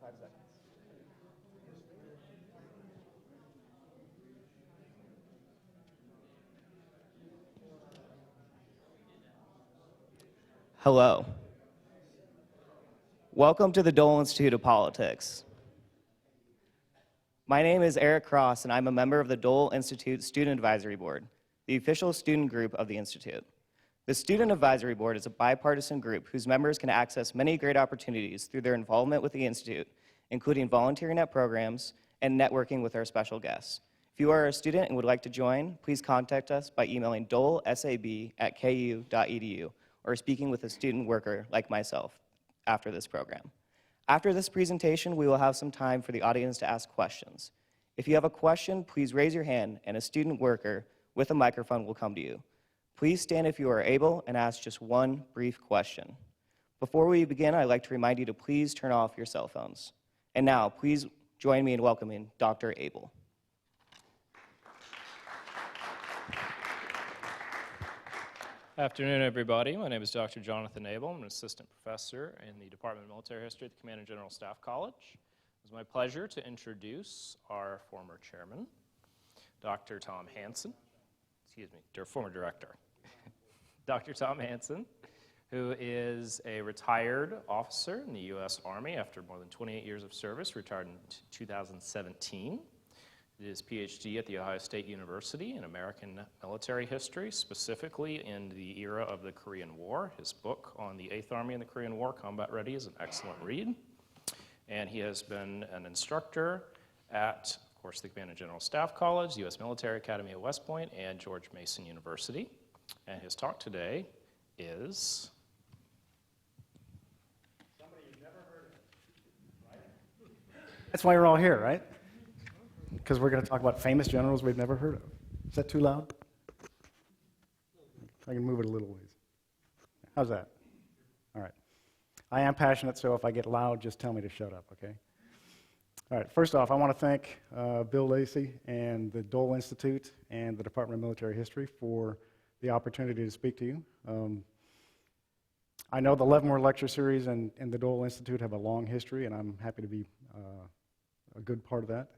5 seconds. Hello. Welcome to the Dole Institute of Politics. My name is Eric Cross, and I'm a member of the Dole Institute Student Advisory Board, the official student group of the Institute. The Student Advisory Board is a bipartisan group whose members can access many great opportunities through their involvement with the Institute, including volunteering at programs and networking with our special guests. If you are a student and would like to join, please contact us by emailing dolesab@ku.edu or speaking with a student worker like myself after this program. After this presentation, we will have some time for the audience to ask questions. If you have a question, please raise your hand and a student worker with a microphone will come to you. Please stand if you are able and ask just one brief question. Before we begin, I'd like to remind you to please turn off your cell phones. And now, please join me in welcoming Dr. Abel. Afternoon, everybody. My name is Dr. Jonathan Abel. I'm an assistant professor in the Department of Military History at the Command and General Staff College. It's my pleasure to introduce our former chairman, Dr. Tom Hanson. Former director. Dr. Tom Hanson, who is a retired officer in the U.S. Army after more than 28 years of service, retired in 2017. Did his PhD at The Ohio State University in American military history, specifically in the era of the Korean War. His book on the 8th Army in the Korean War, Combat Ready, is an excellent read. And he has been an instructor at, of course, the Command and General Staff College, the U.S. Military Academy at West Point, and George Mason University. And his talk today is... Somebody you've never heard of, right? That's why you're all here, right? Because we're going to talk about famous generals we've never heard of. Is that too loud? I can move it a little ways. How's that? All right. I am passionate, so if I get loud, just tell me to shut up, okay? All right, first off, I want to thank Bill Lacey and the Dole Institute and the Department of Military History for the opportunity to speak to you. I know the Leavenworth Lecture Series and the Dole Institute have a long history, and I'm happy to be a good part of that.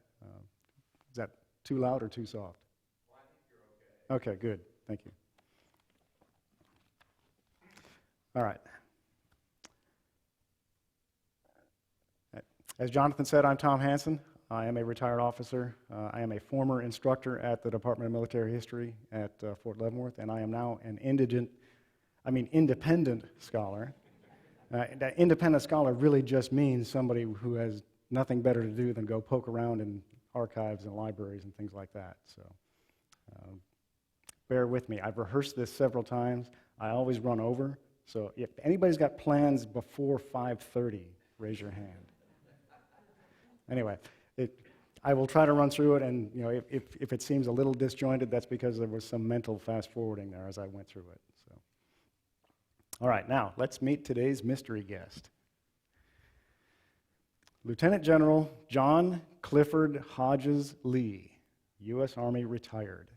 Is that too loud or too soft? Well, I think you're okay. Okay, good. Thank you. All right. As Jonathan said, I'm Tom Hanson. I am a retired officer. I am a former instructor at the Department of Military History at Fort Leavenworth, and I am now an independent scholar. That independent scholar really just means somebody who has nothing better to do than go poke around in archives and libraries and things like that. So bear with me. I've rehearsed this several times. I always run over. So if anybody's got plans before 5:30, raise your hand. Anyway, I will try to run through it, and if it seems a little disjointed, that's because there was some mental fast-forwarding there as I went through it. So, all right, now let's meet today's mystery guest. Lieutenant General John Clifford Hodges Lee, U.S. Army retired.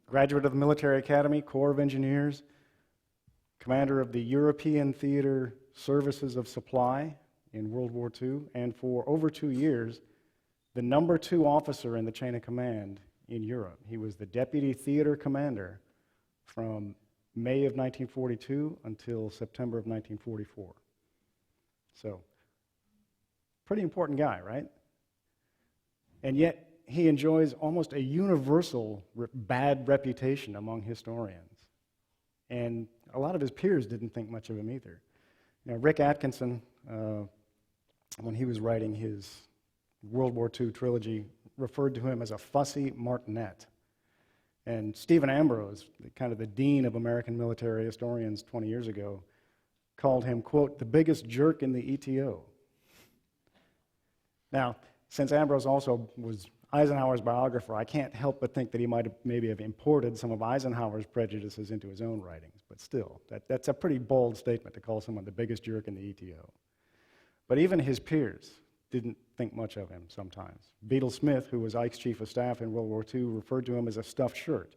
Graduate of the Military Academy, Corps of Engineers, commander of the European Theater Services of Supply in World War II, and for over 2 years, the number 2 officer in the chain of command in Europe. He was the deputy theater commander from May of 1942 until September of 1944. So, pretty important guy, right? And yet, he enjoys almost a universal bad reputation among historians. And a lot of his peers didn't think much of him either. Rick Atkinson, when he was writing his World War II trilogy, referred to him as a fussy martinet. And Stephen Ambrose, kind of the dean of American military historians 20 years ago, called him, quote, the biggest jerk in the ETO. Now, since Ambrose also was Eisenhower's biographer, I can't help but think that he might have maybe have imported some of Eisenhower's prejudices into his own writings. But still, that's a pretty bold statement to call someone the biggest jerk in the ETO. But even his peers didn't think much of him sometimes. Beadle Smith, who was Ike's chief of staff in World War II, referred to him as a stuffed shirt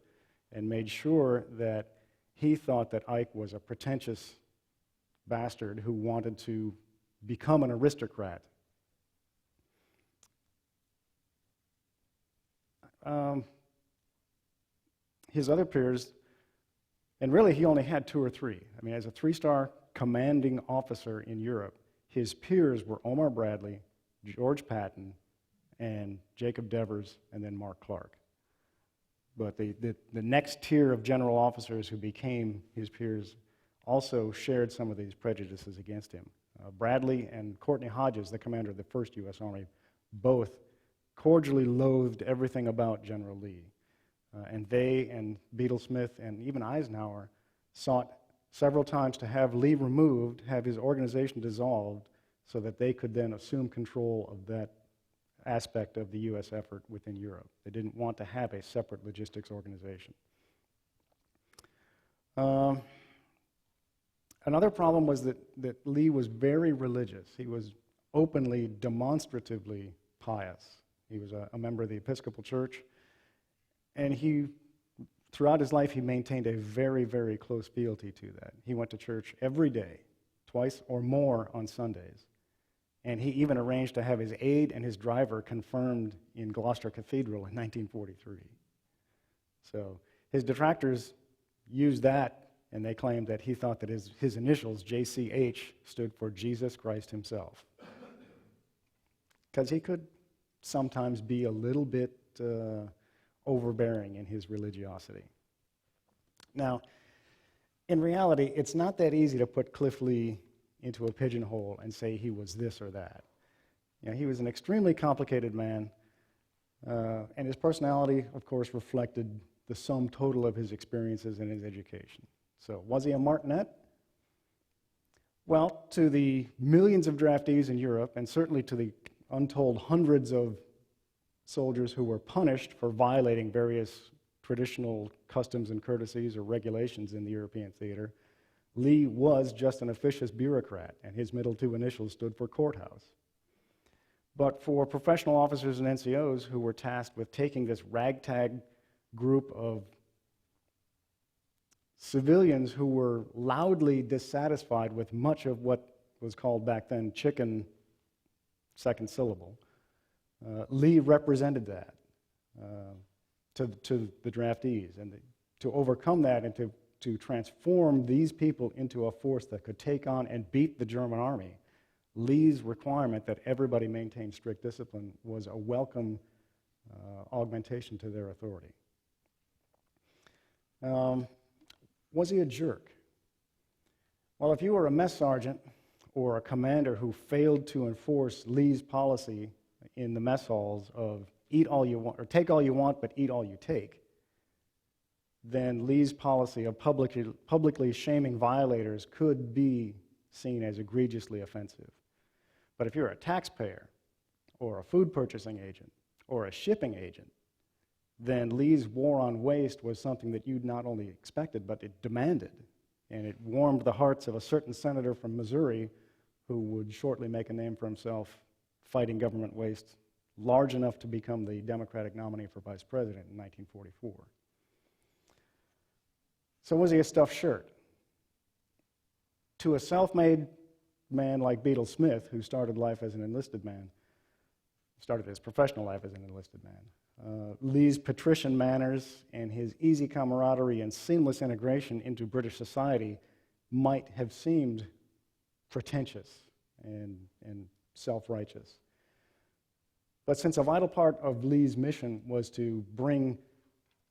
and made sure that he thought that Ike was a pretentious bastard who wanted to become an aristocrat. His other peers, and really he only had 2 or 3. I mean, as a 3-star commanding officer in Europe, his peers were Omar Bradley, George Patton, and Jacob Devers, and then Mark Clark. But the next tier of general officers who became his peers also shared some of these prejudices against him. Bradley and Courtney Hodges, the commander of the 1st U.S. Army, both cordially loathed everything about General Lee. And they and Beadle Smith and even Eisenhower sought several times to have Lee removed, have his organization dissolved, so that they could then assume control of that aspect of the U.S. effort within Europe. They didn't want to have a separate logistics organization. Another problem was that Lee was very religious. He was openly, demonstratively pious. He was a member of the Episcopal Church, and throughout his life, he maintained a very, very close fealty to that. He went to church every day, twice or more on Sundays. And he even arranged to have his aide and his driver confirmed in Gloucester Cathedral in 1943. So his detractors used that, and they claimed that he thought that his initials, J.C.H., stood for Jesus Christ himself. Because he could sometimes be a little bit overbearing in his religiosity. Now, in reality, it's not that easy to put Cliff Lee into a pigeonhole and say he was this or that. You know, he was an extremely complicated man, and his personality, of course, reflected the sum total of his experiences and his education. So, was he a martinet? Well, to the millions of draftees in Europe, and certainly to the untold hundreds of soldiers who were punished for violating various traditional customs and courtesies or regulations in the European theater, Lee was just an officious bureaucrat, and his middle 2 initials stood for courthouse. But for professional officers and NCOs who were tasked with taking this ragtag group of civilians who were loudly dissatisfied with much of what was called back then chicken second syllable, Lee represented that to the draftees. And to overcome that and to transform these people into a force that could take on and beat the German army, Lee's requirement that everybody maintain strict discipline was a welcome augmentation to their authority. Was he a jerk? Well, if you were a mess sergeant or a commander who failed to enforce Lee's policy in the mess halls of eat all you want, or take all you want, but eat all you take, then Lee's policy of publicly shaming violators could be seen as egregiously offensive. But if you're a taxpayer, or a food purchasing agent, or a shipping agent, then Lee's war on waste was something that you not only expected, but it demanded. And it warmed the hearts of a certain senator from Missouri who would shortly make a name for himself fighting government waste large enough to become the Democratic nominee for vice president in 1944. So was he a stuffed shirt? To a self-made man like Beadle Smith, who started life as an enlisted man, started his professional life as an enlisted man, Lee's patrician manners and his easy camaraderie and seamless integration into British society might have seemed pretentious and self-righteous. But since a vital part of Lee's mission was to bring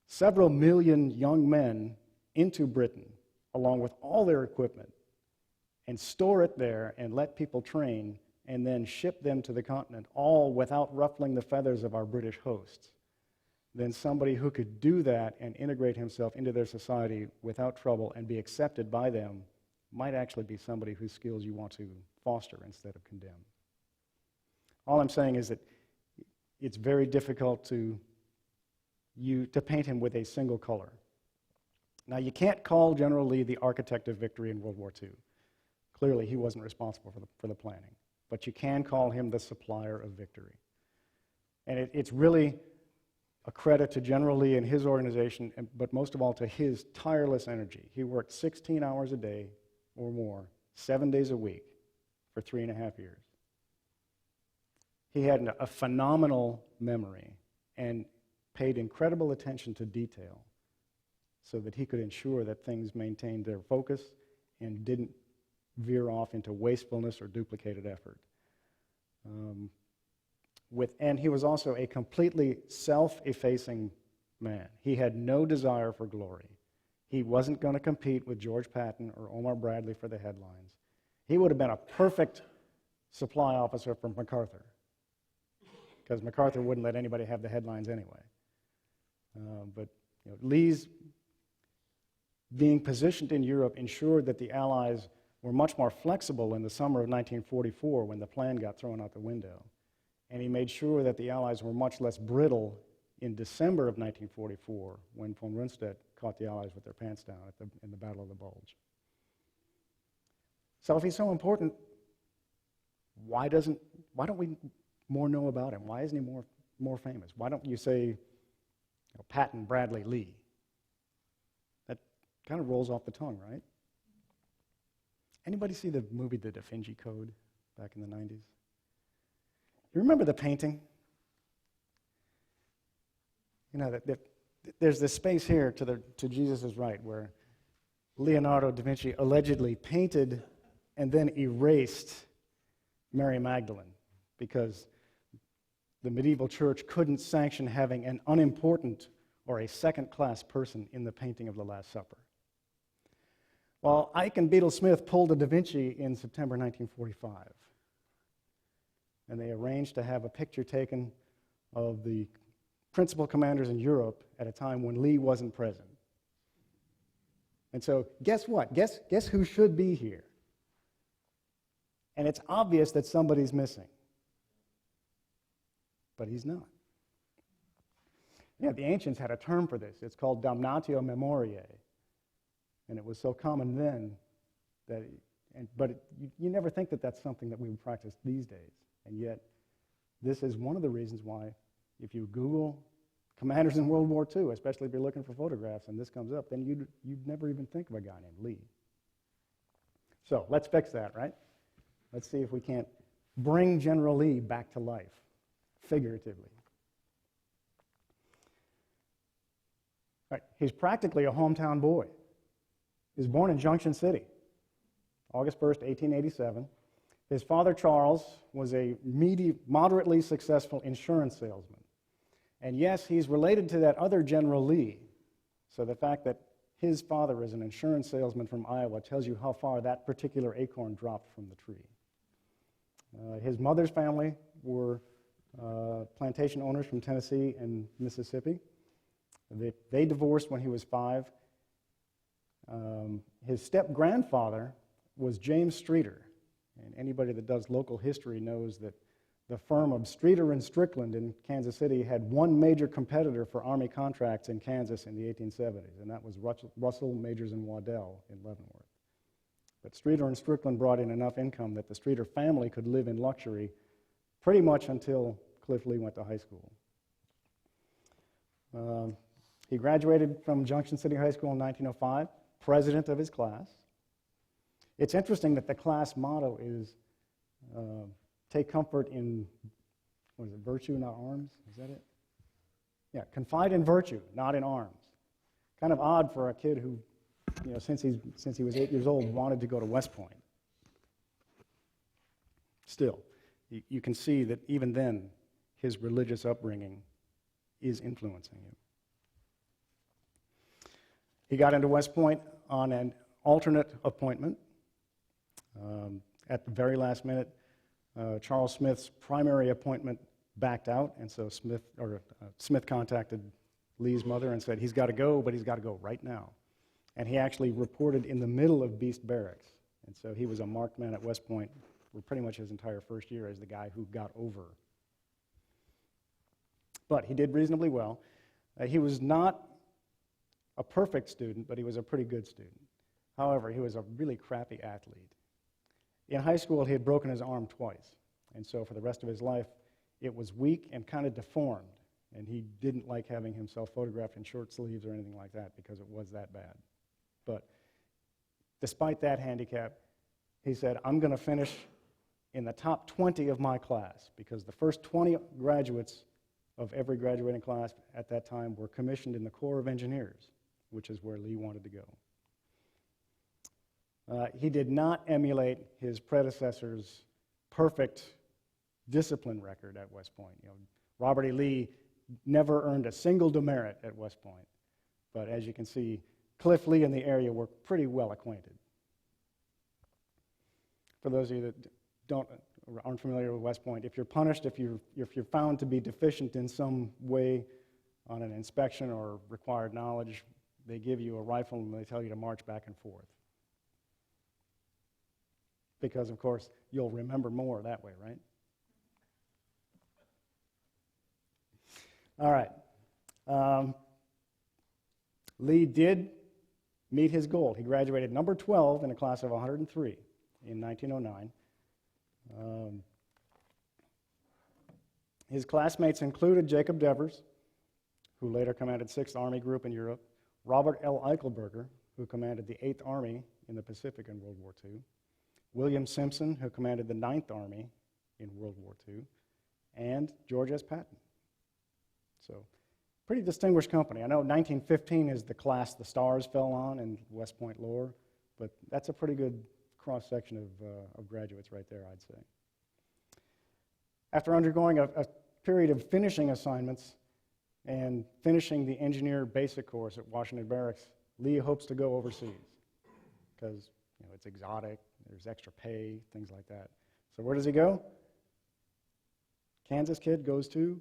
several million young men into Britain, along with all their equipment, and store it there and let people train, and then ship them to the continent, all without ruffling the feathers of our British hosts, then somebody who could do that and integrate himself into their society without trouble and be accepted by them might actually be somebody whose skills you want to foster instead of condemn. All I'm saying is that it's very difficult to paint him with a single color. Now, you can't call General Lee the architect of victory in World War II. Clearly, he wasn't responsible for the planning. But you can call him the supplier of victory. And it's really a credit to General Lee and his organization, but most of all to his tireless energy. He worked 16 hours a day or more, 7 days a week, for 3.5 years. He had a phenomenal memory and paid incredible attention to detail so that he could ensure that things maintained their focus and didn't veer off into wastefulness or duplicated effort. And he was also a completely self-effacing man. He had no desire for glory. He wasn't going to compete with George Patton or Omar Bradley for the headlines. He would have been a perfect supply officer for MacArthur, because MacArthur wouldn't let anybody have the headlines anyway. But Lee's being positioned in Europe ensured that the Allies were much more flexible in the summer of 1944 when the plan got thrown out the window. And he made sure that the Allies were much less brittle in December of 1944 when von Rundstedt caught the Allies with their pants down in the Battle of the Bulge. So if he's so important, why don't we more know about him? Why isn't he more famous? Why don't you say Patton, Bradley, Lee? That kind of rolls off the tongue, right? Anybody see the movie The Da Vinci Code back in the 90s? You remember the painting? There's this space here to Jesus' right where Leonardo da Vinci allegedly painted and then erased Mary Magdalene because the medieval church couldn't sanction having an unimportant or a second-class person in the painting of the Last Supper. Well, Ike and Beadle Smith pulled a Da Vinci in September 1945, and they arranged to have a picture taken of the principal commanders in Europe at a time when Lee wasn't present. And so, guess what? Guess who should be here? And it's obvious that somebody's missing. But he's not. Yeah, the ancients had a term for this. It's called damnatio memoriae. And it was so common then that, you never think that that's something that we would practice these days. And yet, this is one of the reasons why, if you Google commanders in World War II, especially if you're looking for photographs and this comes up, then you'd never even think of a guy named Lee. So let's fix that, right? Let's see if we can't bring General Lee back to life, figuratively. Right. He's practically a hometown boy. He was born in Junction City, August 1st, 1887. His father, Charles, was a moderately successful insurance salesman. And yes, he's related to that other General Lee. So the fact that his father is an insurance salesman from Iowa tells you how far that particular acorn dropped from the tree. His mother's family were plantation owners from Tennessee and Mississippi. They divorced when he was 5. His step-grandfather was James Streeter. And anybody that does local history knows that the firm of Streeter and Strickland in Kansas City had one major competitor for Army contracts in Kansas in the 1870s, and that was Russell, Majors, and Waddell in Leavenworth. But Streeter and Strickland brought in enough income that the Streeter family could live in luxury pretty much until Cliff Lee went to high school. He graduated from Junction City High School in 1905, president of his class. It's interesting that the class motto is take comfort in, virtue, not arms? Is that it? Yeah, confide in virtue, not in arms. Kind of odd for a kid who, since he was 8 years old, wanted to go to West Point. Still, you can see that even then, his religious upbringing is influencing him. He got into West Point on an alternate appointment. At the very last minute, Charles Smith's primary appointment backed out, and so Smith contacted Lee's mother and said, he's got to go, but he's got to go right now. And he actually reported in the middle of Beast Barracks, and so he was a marked man at West Point for pretty much his entire first year as the guy who got over. But he did reasonably well. He was not a perfect student, but he was a pretty good student. However, he was a really crappy athlete. In high school, he had broken his arm twice, and so for the rest of his life, it was weak and kind of deformed, and he didn't like having himself photographed in short sleeves or anything like that because it was that bad. But despite that handicap, he said, I'm going to finish in the top 20 of my class, because the first 20 graduates of every graduating class at that time were commissioned in the Corps of Engineers, which is where Lee wanted to go. He did not emulate his predecessor's perfect discipline record at West Point. You know, Robert E. Lee never earned a single demerit at West Point, but as you can see, Cliff Lee and the area were pretty well acquainted. For those of you that aren't familiar with West Point, if you're punished, if you're found to be deficient in some way on an inspection or required knowledge, they give you a rifle and they tell you to march back and forth. Because, of course, you'll remember more that way, right? All right. Lee did meet his goal. He graduated number 12 in a class of 103 in 1909. His classmates included Jacob Devers, who later commanded 6th Army Group in Europe, Robert L. Eichelberger, who commanded the 8th Army in the Pacific in World War II, William Simpson, who commanded the 9th Army in World War II, and George S. Patton. So, pretty distinguished company. I know 1915 is the class the stars fell on in West Point lore, but that's a pretty good cross-section of graduates right there, I'd say. After undergoing a period of finishing assignments and finishing the engineer basic course at Washington Barracks, Lee hopes to go overseas because it's exotic, there's extra pay, things like that. So where does he go? Kansas kid goes to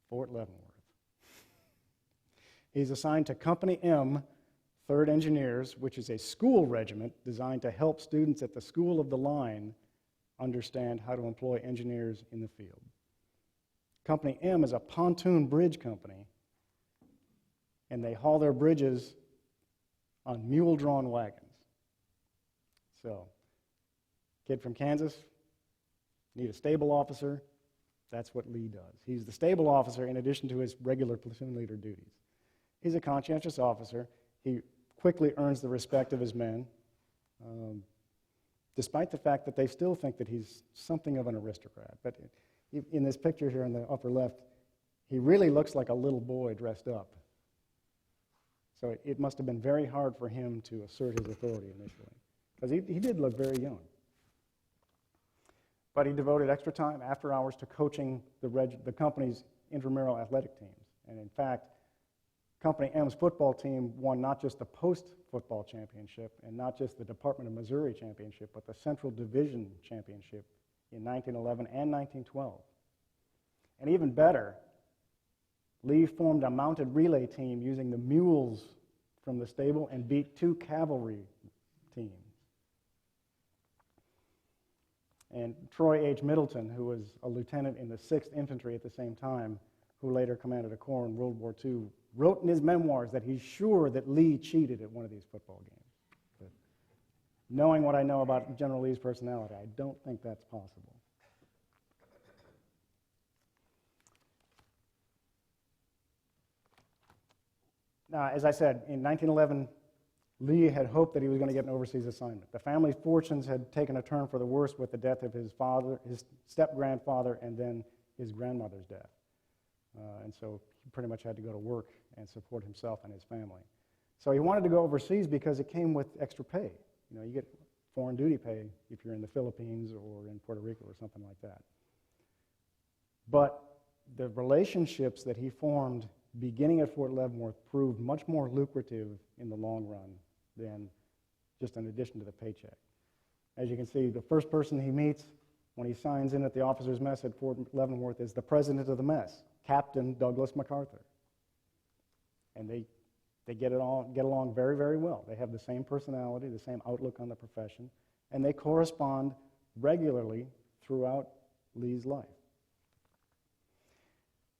Fort Leavenworth. He's assigned to Company M, 3rd Engineers, which is a school regiment designed to help students at the School of the Line understand how to employ engineers in the field. Company M is a pontoon bridge company, and they haul their bridges on mule-drawn wagons. So, kid from Kansas, need a stable officer, that's what Lee does. He's the stable officer in addition to his regular platoon leader duties. He's a conscientious officer. He quickly earns the respect of his men, despite the fact that they still think that he's something of an aristocrat. But in this picture here in the upper left, he really looks like a little boy dressed up. So it must have been very hard for him to assert his authority initially, because he did look very young. But he devoted extra time after hours to coaching the company's intramural athletic teams. And in fact, Company M's football team won not just the post-football championship and not just the Department of Missouri championship, but the Central Division championship in 1911 and 1912. And even better, Lee formed a mounted relay team using the mules from the stable and beat 2 cavalry teams. And Troy H. Middleton, who was a lieutenant in the 6th Infantry at the same time, who later commanded a corps in World War II, wrote in his memoirs that he's sure that Lee cheated at one of these football games. But knowing what I know about General Lee's personality, I don't think that's possible. Now, as I said, in 1911, Lee had hoped that he was going to get an overseas assignment. The family's fortunes had taken a turn for the worse with the death of his father, his step-grandfather, and then his grandmother's death. And so he pretty much had to go to work and support himself and his family. So he wanted to go overseas because it came with extra pay. You get foreign duty pay if you're in the Philippines or in Puerto Rico or something like that. But the relationships that he formed beginning at Fort Leavenworth proved much more lucrative in the long run than just an addition to the paycheck. As you can see, the first person he meets when he signs in at the officers' mess at Fort Leavenworth is the president of the mess, Captain Douglas MacArthur. And they get along very, very well. They have the same personality, the same outlook on the profession, and they correspond regularly throughout Lee's life.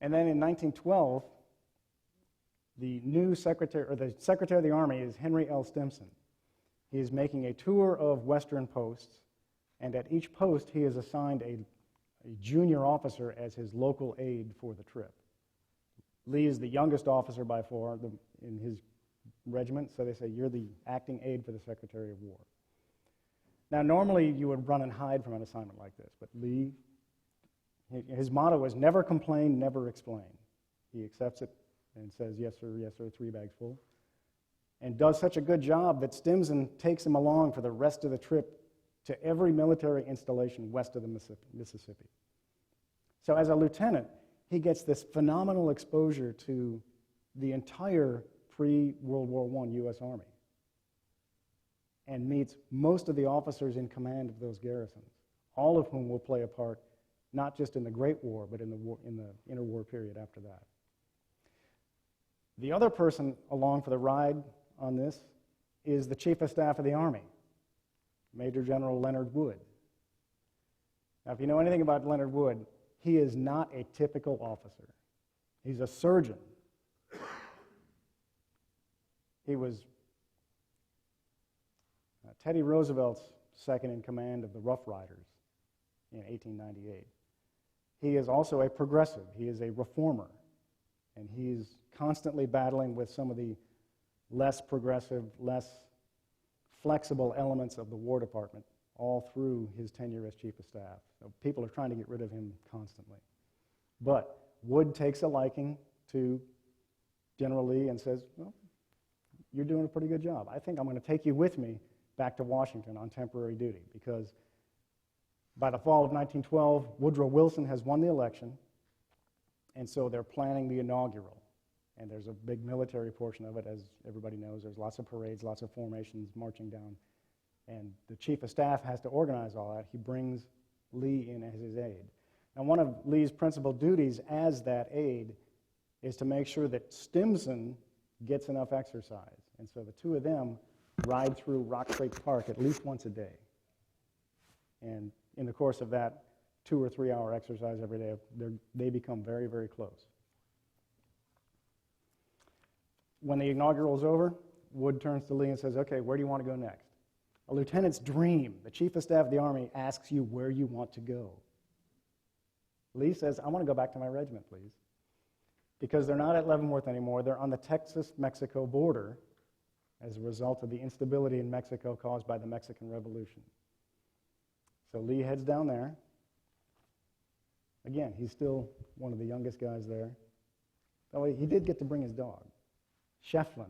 And then in 1912, the Secretary of the Army is Henry L. Stimson. He is making a tour of Western posts, and at each post he is assigned a junior officer as his local aide for the trip. Lee is the youngest officer by far in his regiment, so they say, you're the acting aide for the Secretary of War. Now, normally you would run and hide from an assignment like this, but Lee, his motto is never complain, never explain. He accepts it and says, yes, sir, 3 bags full, and does such a good job that Stimson takes him along for the rest of the trip to every military installation west of the Mississippi. So as a lieutenant, he gets this phenomenal exposure to the entire pre-World War I U.S. Army and meets most of the officers in command of those garrisons, all of whom will play a part not just in the Great War, but in the interwar period after that. The other person along for the ride on this is the Chief of Staff of the Army, Major General Leonard Wood. Now, if you know anything about Leonard Wood, he is not a typical officer. He's a surgeon. He was Teddy Roosevelt's second in command of the Rough Riders in 1898. He is also a progressive. He is a reformer. And he's constantly battling with some of the less progressive, less flexible elements of the War Department all through his tenure as Chief of Staff. So people are trying to get rid of him constantly. But Wood takes a liking to General Lee and says, well, you're doing a pretty good job. I think I'm going to take you with me back to Washington on temporary duty, because by the fall of 1912, Woodrow Wilson has won the election, and so they're planning the inaugural. And there's a big military portion of it, as everybody knows. There's lots of parades, lots of formations marching down. And the Chief of Staff has to organize all that. He brings Lee in as his aide. Now, one of Lee's principal duties as that aide is to make sure that Stimson gets enough exercise. And so the two of them ride through Rock Creek Park at least once a day. And in the course of that 2 or 3 hour exercise every day, they become very, very close. When the inaugural is over, Wood turns to Lee and says, okay, where do you want to go next? A lieutenant's dream. The Chief of Staff of the Army asks you where you want to go. Lee says, I want to go back to my regiment, please. Because they're not at Leavenworth anymore. They're on the Texas-Mexico border as a result of the instability in Mexico caused by the Mexican Revolution. So Lee heads down there. Again, he's still one of the youngest guys there. Oh, he did get to bring his dog, Shefflin.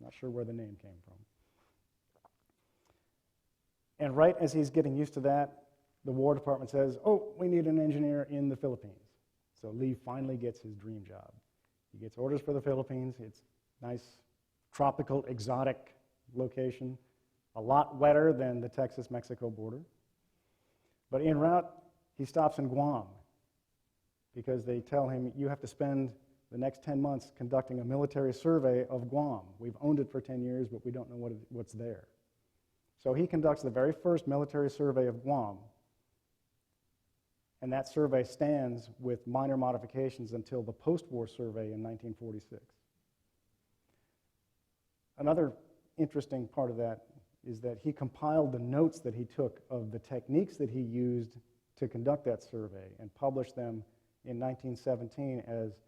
Not sure where the name came from. And right as he's getting used to that, the War Department says, oh, we need an engineer in the Philippines. So Lee finally gets his dream job. He gets orders for the Philippines. It's nice, tropical, exotic location, a lot wetter than the Texas-Mexico border. But en route, he stops in Guam because they tell him, you have to spend the next 10 months conducting a military survey of Guam. We've owned it for 10 years, but we don't know what's there. So he conducts the very first military survey of Guam, and that survey stands with minor modifications until the post-war survey in 1946. Another interesting part of that is that he compiled the notes that he took of the techniques that he used to conduct that survey and published them in 1917 as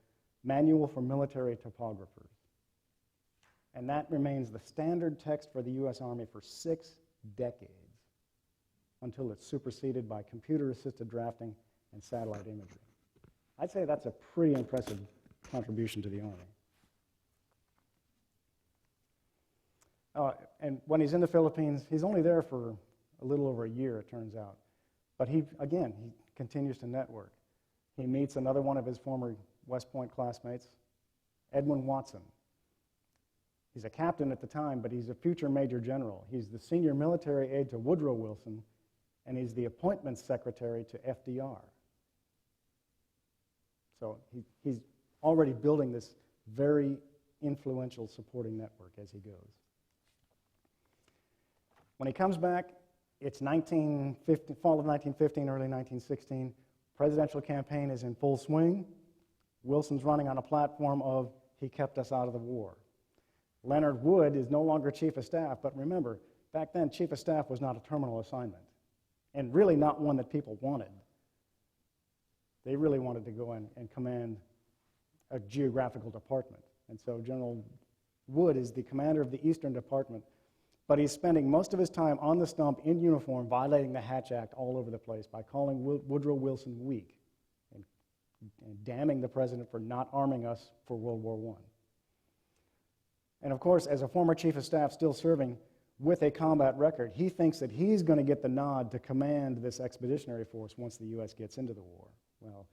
Manual for Military Topographers. And that remains the standard text for the U.S. Army for 6 decades until it's superseded by computer-assisted drafting and satellite imagery. I'd say that's a pretty impressive contribution to the Army. And when he's in the Philippines, he's only there for a little over a year, it turns out. But he continues to network. He meets another one of his former West Point classmates, Edwin Watson. He's a captain at the time, but he's a future major general. He's the senior military aide to Woodrow Wilson, and he's the appointments secretary to FDR. So he's already building this very influential supporting network as he goes. When he comes back, it's fall of 1915, early 1916. Presidential campaign is in full swing. Wilson's running on a platform of, he kept us out of the war. Leonard Wood is no longer Chief of Staff, but remember, back then, Chief of Staff was not a terminal assignment, and really not one that people wanted. They really wanted to go in and command a geographical department. And so General Wood is the commander of the Eastern Department But he's spending most of his time on the stump in uniform violating the Hatch Act all over the place by calling Woodrow Wilson weak and damning the president for not arming us for World War I. And of course, as a former chief of staff still serving with a combat record, he thinks that he's going to get the nod to command this expeditionary force once the U.S. gets into the war. Well,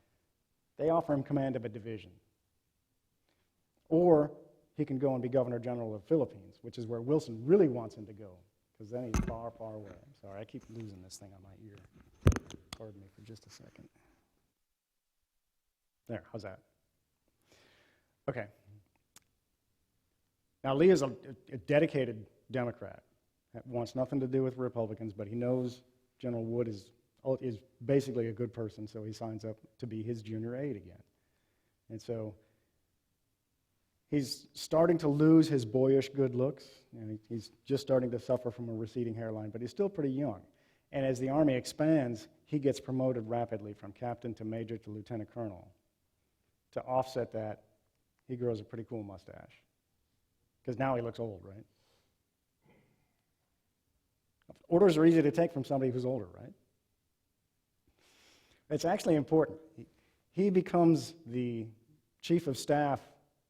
they offer him command of a division. Or he can go and be Governor General of the Philippines, which is where Wilson really wants him to go, because then he's far, far away. I'm sorry, I keep losing this thing on my ear. Pardon me for just a second. There, how's that? Okay. Now, Lee is a dedicated Democrat. Wants nothing to do with Republicans, but he knows General Wood is basically a good person, so he signs up to be his junior aide again. And so he's starting to lose his boyish good looks, and he's just starting to suffer from a receding hairline, but he's still pretty young. And as the Army expands, he gets promoted rapidly from captain to major to lieutenant colonel. To offset that, he grows a pretty cool mustache, because now he looks old, right? Orders are easy to take from somebody who's older, right? It's actually important. He becomes the chief of staff,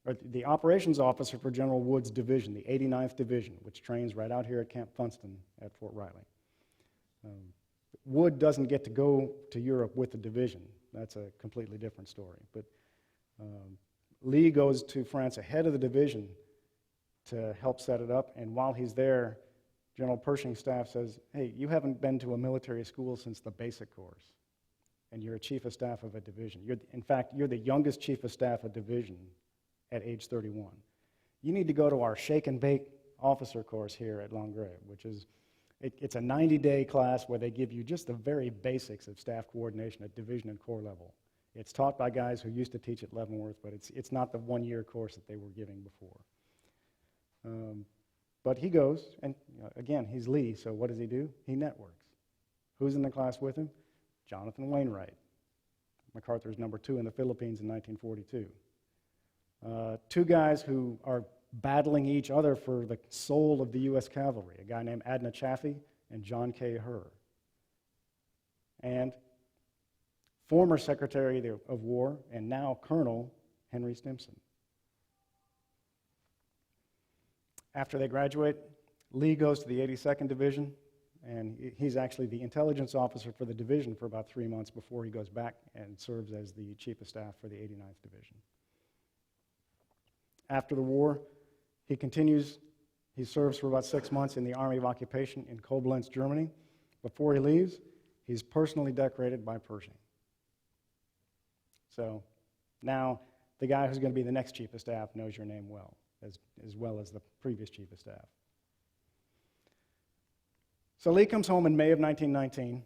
or the operations officer for General Wood's division, the 89th Division, which trains right out here at Camp Funston at Fort Riley. Wood doesn't get to go to Europe with the division. That's a completely different story. But Lee goes to France ahead of the division to help set it up, and while he's there, General Pershing's staff says, hey, you haven't been to a military school since the basic course, and you're a chief of staff of a division. In fact, you're the youngest chief of staff of a division at age 31. You need to go to our shake and bake officer course here at Longrave, which is, it's a 90-day class where they give you just the very basics of staff coordination at division and corps level. It's taught by guys who used to teach at Leavenworth, but it's not the one-year course that they were giving before. But he goes, and again, he's Lee, so what does he do? He networks. Who's in the class with him? Jonathan Wainwright, MacArthur's number 2 in the Philippines in 1942. Two guys who are battling each other for the soul of the U.S. cavalry, a guy named Adna Chaffee and John K. Herr. And former Secretary of War and now Colonel Henry Stimson. After they graduate, Lee goes to the 82nd Division, and he's actually the intelligence officer for the division for about 3 months before he goes back and serves as the chief of staff for the 89th Division. After the war, he continues, he serves for about 6 months in the Army of Occupation in Koblenz, Germany. Before he leaves, he's personally decorated by Pershing. So now the guy who's going to be the next chief of staff knows your name well as the previous chief of staff. So Lee comes home in May of 1919,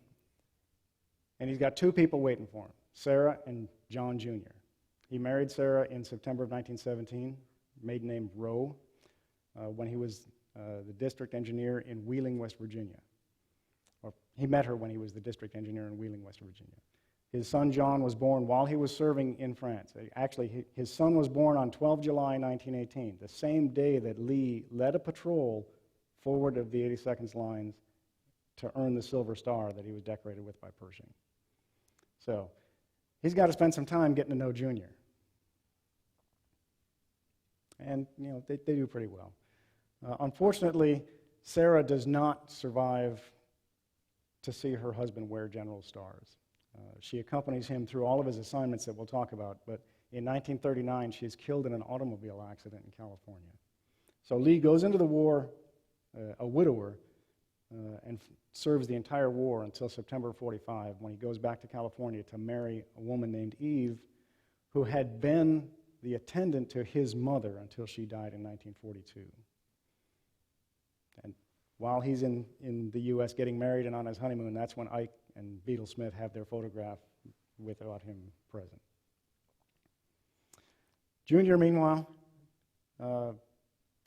and he's got 2 people waiting for him, Sarah and John Jr. He married Sarah in September of 1917, maiden name Rowe, when he was the district engineer in Wheeling, West Virginia. Or he met her when he was the district engineer in Wheeling, West Virginia. His son John was born while he was serving in France. Actually, his son was born on 12 July 1918, the same day that Lee led a patrol forward of the 82nd's lines to earn the Silver Star that he was decorated with by Pershing. So he's got to spend some time getting to know Junior. And, they do pretty well. Unfortunately, Sarah does not survive to see her husband wear general stars. She accompanies him through all of his assignments that we'll talk about, but in 1939, she is killed in an automobile accident in California. So Lee goes into the war a widower and serves the entire war until September 45, when he goes back to California to marry a woman named Eve, who had been the attendant to his mother until she died in 1942. And while he's in the U.S. getting married and on his honeymoon, that's when Ike and Beadle Smith have their photograph without him present. Junior, meanwhile,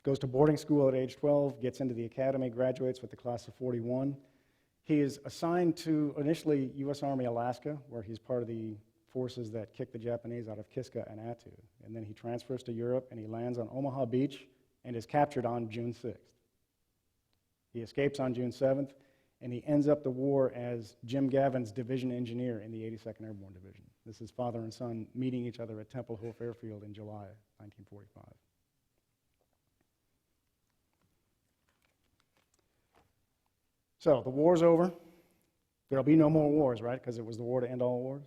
goes to boarding school at age 12, gets into the academy, graduates with the class of 41. He is assigned to initially U.S. Army Alaska, where he's part of the forces that kicked the Japanese out of Kiska and Attu. And then he transfers to Europe, and he lands on Omaha Beach and is captured on June 6th. He escapes on June 7th, and he ends up the war as Jim Gavin's division engineer in the 82nd Airborne Division. This is father and son meeting each other at Temple Hof Airfield in July 1945. So the war's over. There'll be no more wars, right? Because it was the war to end all wars.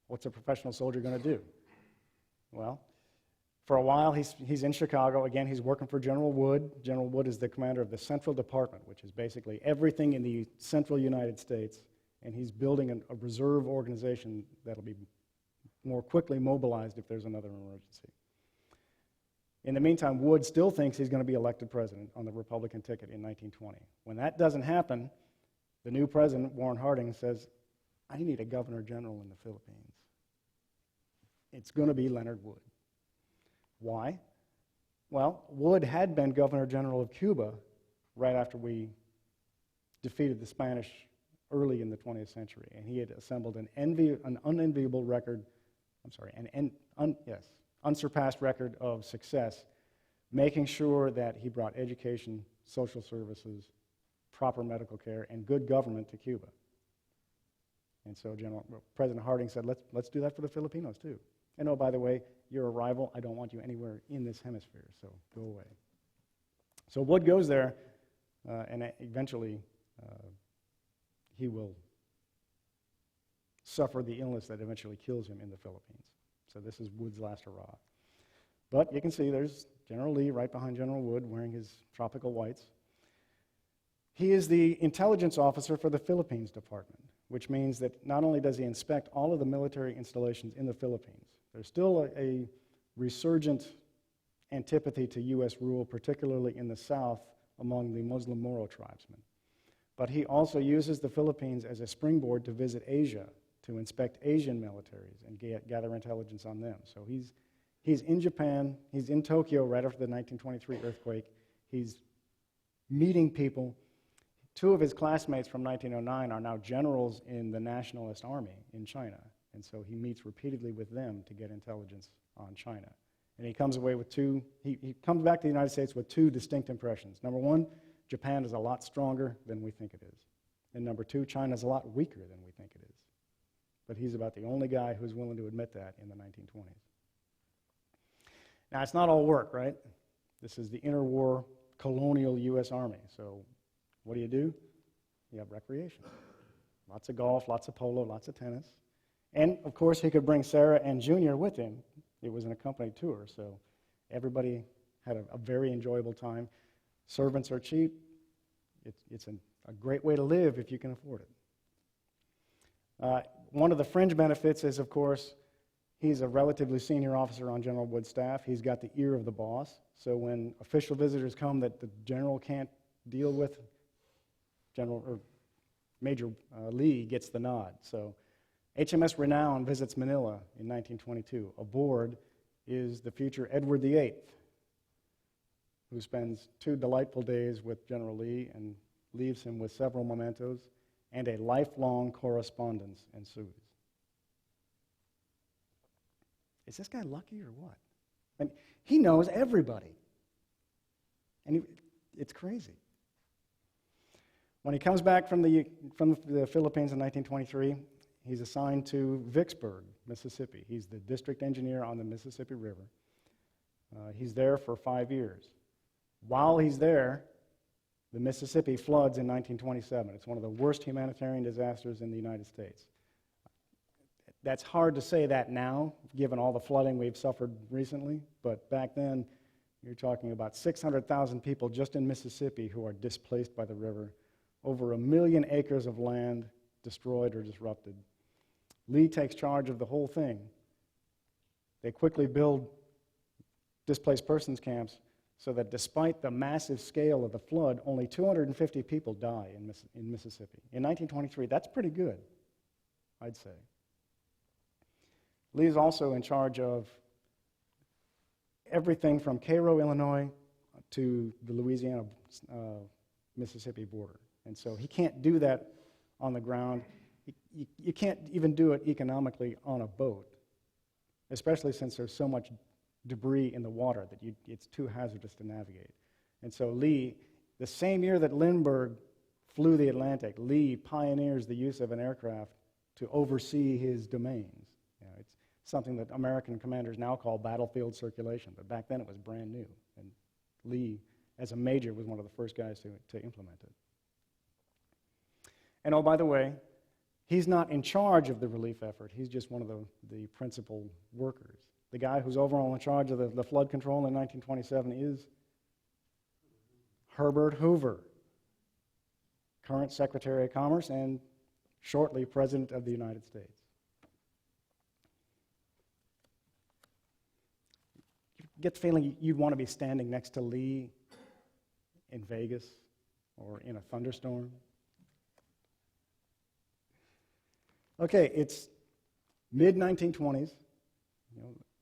What's a professional soldier going to do? Well, for a while, he's in Chicago. Again, he's working for General Wood. General Wood is the commander of the Central Department, which is basically everything in the central United States, and he's building a reserve organization that'll be more quickly mobilized if there's another emergency. In the meantime, Wood still thinks he's going to be elected president on the Republican ticket in 1920. When that doesn't happen, the new president, Warren Harding, says, I need a governor general in the Philippines. It's going to be Leonard Wood. Why? Well, Wood had been governor general of Cuba right after we defeated the Spanish early in the 20th century, and he had assembled an unenviable record, unsurpassed record of success, making sure that he brought education, social services, proper medical care, and good government to Cuba. And so President Harding said, let's do that for the Filipinos too. And oh, by the way, you're a rival. I don't want you anywhere in this hemisphere, so go away. So Wood goes there, and eventually he will suffer the illness that eventually kills him in the Philippines. So this is Wood's last hurrah. But you can see there's General Lee right behind General Wood wearing his tropical whites. He is the intelligence officer for the Philippines Department, which means that not only does he inspect all of the military installations in the Philippines, there's still a resurgent antipathy to U.S. rule, particularly in the south among the Muslim Moro tribesmen. But he also uses the Philippines as a springboard to visit Asia, to inspect Asian militaries and gather intelligence on them. So he's in Japan, he's in Tokyo right after the 1923 earthquake, he's meeting people. Two of his classmates from 1909 are now generals in the Nationalist Army in China, and so he meets repeatedly with them to get intelligence on China. And he comes away with he comes back to the United States with two distinct impressions. Number one, Japan is a lot stronger than we think it is. And number two, China is a lot weaker than we think it is. But he's about the only guy who's willing to admit that in the 1920s. Now, it's not all work, right? This is the interwar colonial U.S. Army. So what do? You have recreation. Lots of golf, lots of polo, lots of tennis. And, of course, he could bring Sarah and Junior with him. It was an accompanied tour, so everybody had a very enjoyable time. Servants are cheap. It's a great way to live if you can afford it. One of the fringe benefits is, of course, he's a relatively senior officer on General Wood's staff. He's got the ear of the boss, so when official visitors come that the general can't deal with, Major Lee gets the nod. So HMS Renown visits Manila in 1922. Aboard is the future Edward VIII, who spends 2 delightful days with General Lee and leaves him with several mementos, and a lifelong correspondence ensues. Is this guy lucky or what? I mean, he knows everybody. And it's crazy. When he comes back from the Philippines in 1923, he's assigned to Vicksburg, Mississippi. He's the district engineer on the Mississippi River. He's there for 5 years. While he's there, the Mississippi floods in 1927. It's one of the worst humanitarian disasters in the United States. That's hard to say that now, given all the flooding we've suffered recently, but back then, you're talking about 600,000 people just in Mississippi who are displaced by the river, over 1 million acres of land destroyed or disrupted. Lee takes charge of the whole thing. They quickly build displaced persons camps so that despite the massive scale of the flood, only 250 people die in Mississippi. In 1923, that's pretty good, I'd say. Lee is also in charge of everything from Cairo, Illinois, to the Louisiana-Mississippi border. And so he can't do that on the ground. You can't even do it economically on a boat, especially since there's so much debris in the water that it's too hazardous to navigate. And so Lee The same year that Lindbergh flew the Atlantic, Lee pioneers the use of an aircraft to oversee his domains. It's something that American commanders now call battlefield circulation, but back then it was brand new, and Lee, as a major, was one of the first guys to implement it. And oh, by the way, he's not in charge of the relief effort. He's just one of the principal workers. The guy who's overall in charge of the flood control in 1927 is Herbert Hoover, current Secretary of Commerce and shortly President of the United States. You get the feeling you'd want to be standing next to Lee in Vegas or in a thunderstorm. Okay, it's mid-1920s.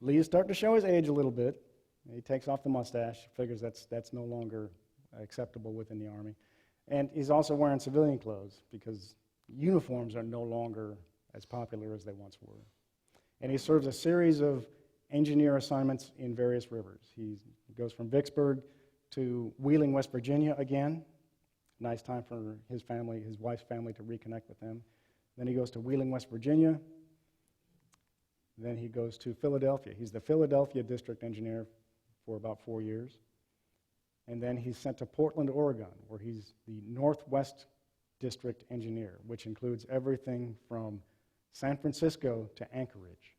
Lee is starting to show his age a little bit. He takes off the mustache, figures that's no longer acceptable within the Army. And he's also wearing civilian clothes because uniforms are no longer as popular as they once were. And he serves a series of engineer assignments in various rivers. He goes from Vicksburg to Wheeling, West Virginia again. Nice time for his family, his wife's family, to reconnect with them. Then he goes to Wheeling, West Virginia. Then he goes to Philadelphia. He's the Philadelphia district engineer for about 4 years. And then he's sent to Portland, Oregon, where he's the Northwest district engineer, which includes everything from San Francisco to Anchorage.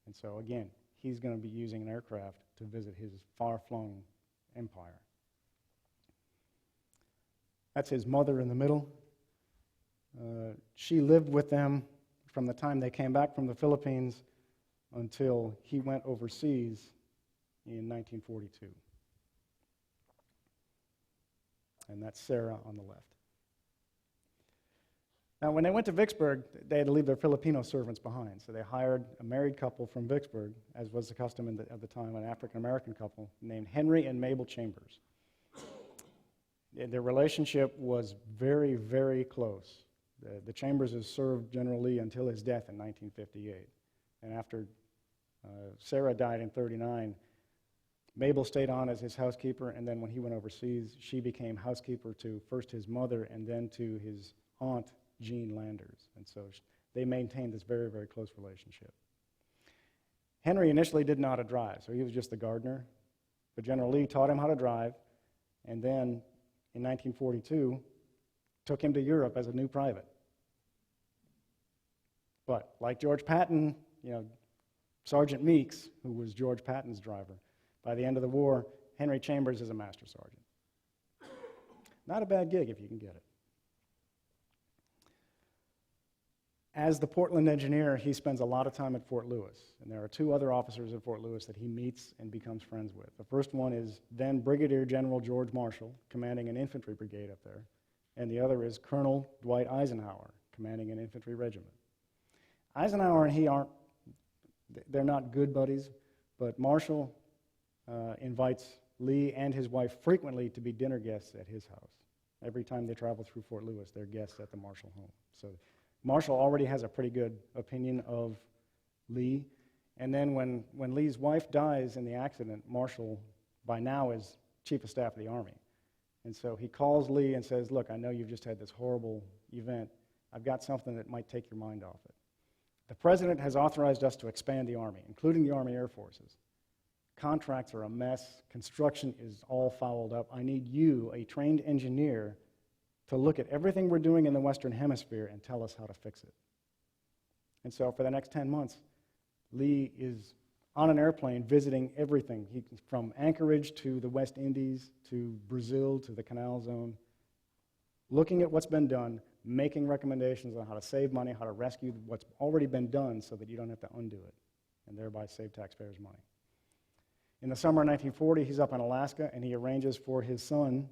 And so again, he's going to be using an aircraft to visit his far-flung empire. That's his mother in the middle. She lived with them from the time they came back from the Philippines until he went overseas in 1942. And that's Sarah on the left. Now, when they went to Vicksburg, they had to leave their Filipino servants behind. So they hired a married couple from Vicksburg, as was the custom at the time, an African-American couple named Henry and Mabel Chambers. Their relationship was very, very close. The Chamberses served General Lee until his death in 1958. And after Sarah died in 1939, Mabel stayed on as his housekeeper, and then when he went overseas, she became housekeeper to first his mother and then to his aunt, Jean Landers. And so they maintained this very, very close relationship. Henry initially didn't know how to drive, so he was just the gardener. But General Lee taught him how to drive, and then in 1942, took him to Europe as a new private. But like George Patton, Sergeant Meeks, who was George Patton's driver, by the end of the war, Henry Chambers is a master sergeant. Not a bad gig if you can get it. As the Portland engineer, he spends a lot of time at Fort Lewis, and there are two other officers at Fort Lewis that he meets and becomes friends with. The first one is then Brigadier General George Marshall, commanding an infantry brigade up there, and the other is Colonel Dwight Eisenhower, commanding an infantry regiment. Eisenhower and he they're not good buddies, but Marshall invites Lee and his wife frequently to be dinner guests at his house. Every time they travel through Fort Lewis, they're guests at the Marshall home. So Marshall already has a pretty good opinion of Lee. And then when Lee's wife dies in the accident, Marshall, by now, is Chief of Staff of the Army. And so he calls Lee and says, look, I know you've just had this horrible event. I've got something that might take your mind off it. The President has authorized us to expand the Army, including the Army Air Forces. Contracts are a mess. Construction is all fouled up. I need you, a trained engineer, to look at everything we're doing in the Western Hemisphere and tell us how to fix it. And so for the next 10 months, Lee is on an airplane visiting everything, from Anchorage to the West Indies, to Brazil, to the Canal Zone, looking at what's been done, making recommendations on how to save money, how to rescue what's already been done so that you don't have to undo it, and thereby save taxpayers' money. In the summer of 1940, he's up in Alaska, and he arranges for his son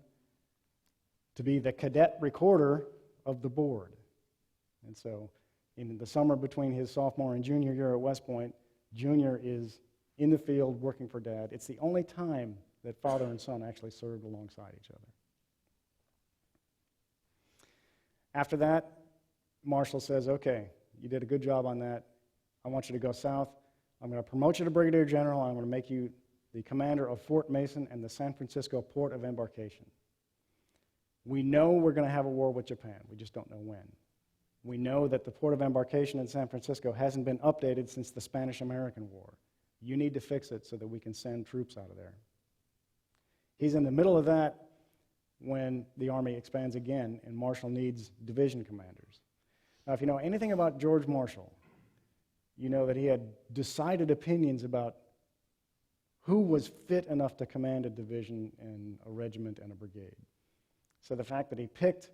to be the cadet recorder of the board. And so in the summer between his sophomore and junior year at West Point, Junior is in the field working for Dad. It's the only time that father and son actually served alongside each other. After that, Marshall says, okay, you did a good job on that. I want you to go south. I'm going to promote you to Brigadier General. I'm going to make you the commander of Fort Mason and the San Francisco Port of Embarkation. We know we're going to have a war with Japan. We just don't know when. We know that the Port of Embarkation in San Francisco hasn't been updated since the Spanish-American War. You need to fix it so that we can send troops out of there. He's in the middle of that when the Army expands again and Marshall needs division commanders. Now, if you know anything about George Marshall, you know that he had decided opinions about who was fit enough to command a division and a regiment and a brigade. So the fact that he picked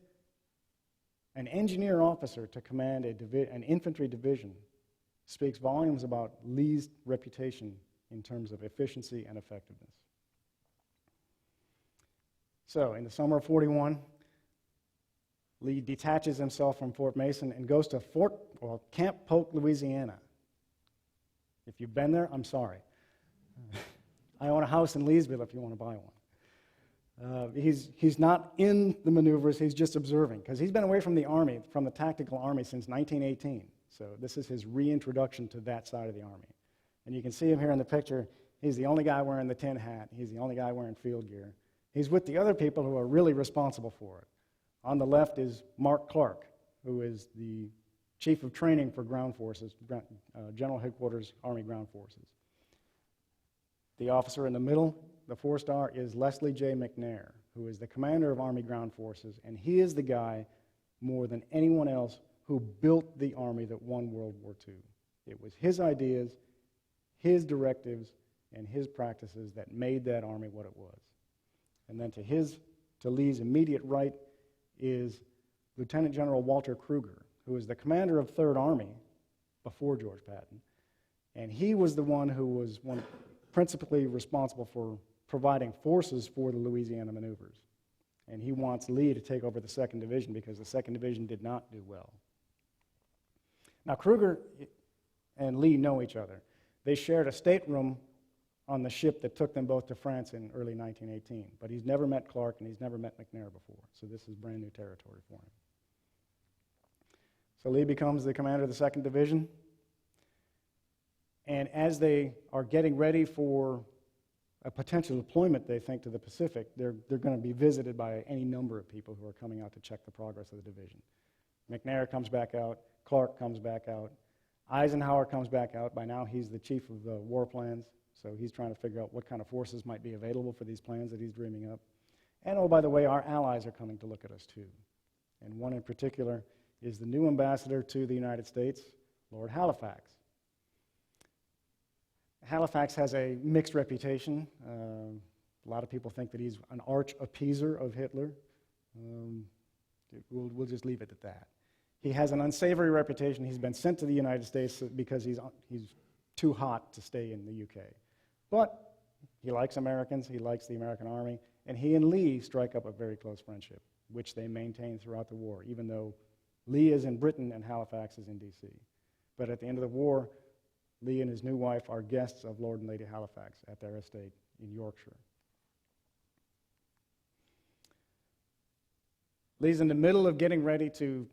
an engineer officer to command an infantry division speaks volumes about Lee's reputation in terms of efficiency and effectiveness. So in the summer of 41, Lee detaches himself from Fort Mason and goes to Camp Polk, Louisiana. If you've been there, I'm sorry. I own a house in Leesville if you want to buy one. He's not in the maneuvers, he's just observing, because he's been away from the Army, from the tactical Army, since 1918. So this is his reintroduction to that side of the Army. And you can see him here in the picture. He's the only guy wearing the tin hat. He's the only guy wearing field gear. He's with the other people who are really responsible for it. On the left is Mark Clark, who is the Chief of Training for Ground Forces, General Headquarters, Army Ground Forces. The officer in the middle, the 4-star, is Leslie J. McNair, who is the commander of Army Ground Forces, and he is the guy, more than anyone else, who built the Army that won World War II. It was his ideas, his directives, and his practices that made that Army what it was. And then to Lee's immediate right is Lieutenant General Walter Kruger, who is the commander of 3rd Army before George Patton, and he was the one who was principally responsible for providing forces for the Louisiana maneuvers. And he wants Lee to take over the 2nd Division because the 2nd Division did not do well. Now, Kruger and Lee know each other. They shared a stateroom on the ship that took them both to France in early 1918, but he's never met Clark and he's never met McNair before, so this is brand new territory for him. So Lee becomes the commander of the 2nd Division, and as they are getting ready for a potential deployment, they think, to the Pacific, they're going to be visited by any number of people who are coming out to check the progress of the division. McNair comes back out, Clark comes back out, Eisenhower comes back out. By now he's the chief of the war plans, so he's trying to figure out what kind of forces might be available for these plans that he's dreaming up. And oh, by the way, our allies are coming to look at us too. And one in particular is the new ambassador to the United States, Lord Halifax. Halifax has a mixed reputation. A lot of people think that he's an arch appeaser of Hitler. We'll just leave it at that. He has an unsavory reputation. He's been sent to the United States because he's too hot to stay in the UK. But he likes Americans, he likes the American Army, and he and Lee strike up a very close friendship, which they maintain throughout the war, even though Lee is in Britain and Halifax is in D.C. But at the end of the war, Lee and his new wife are guests of Lord and Lady Halifax at their estate in Yorkshire. Lee's in the middle of getting ready to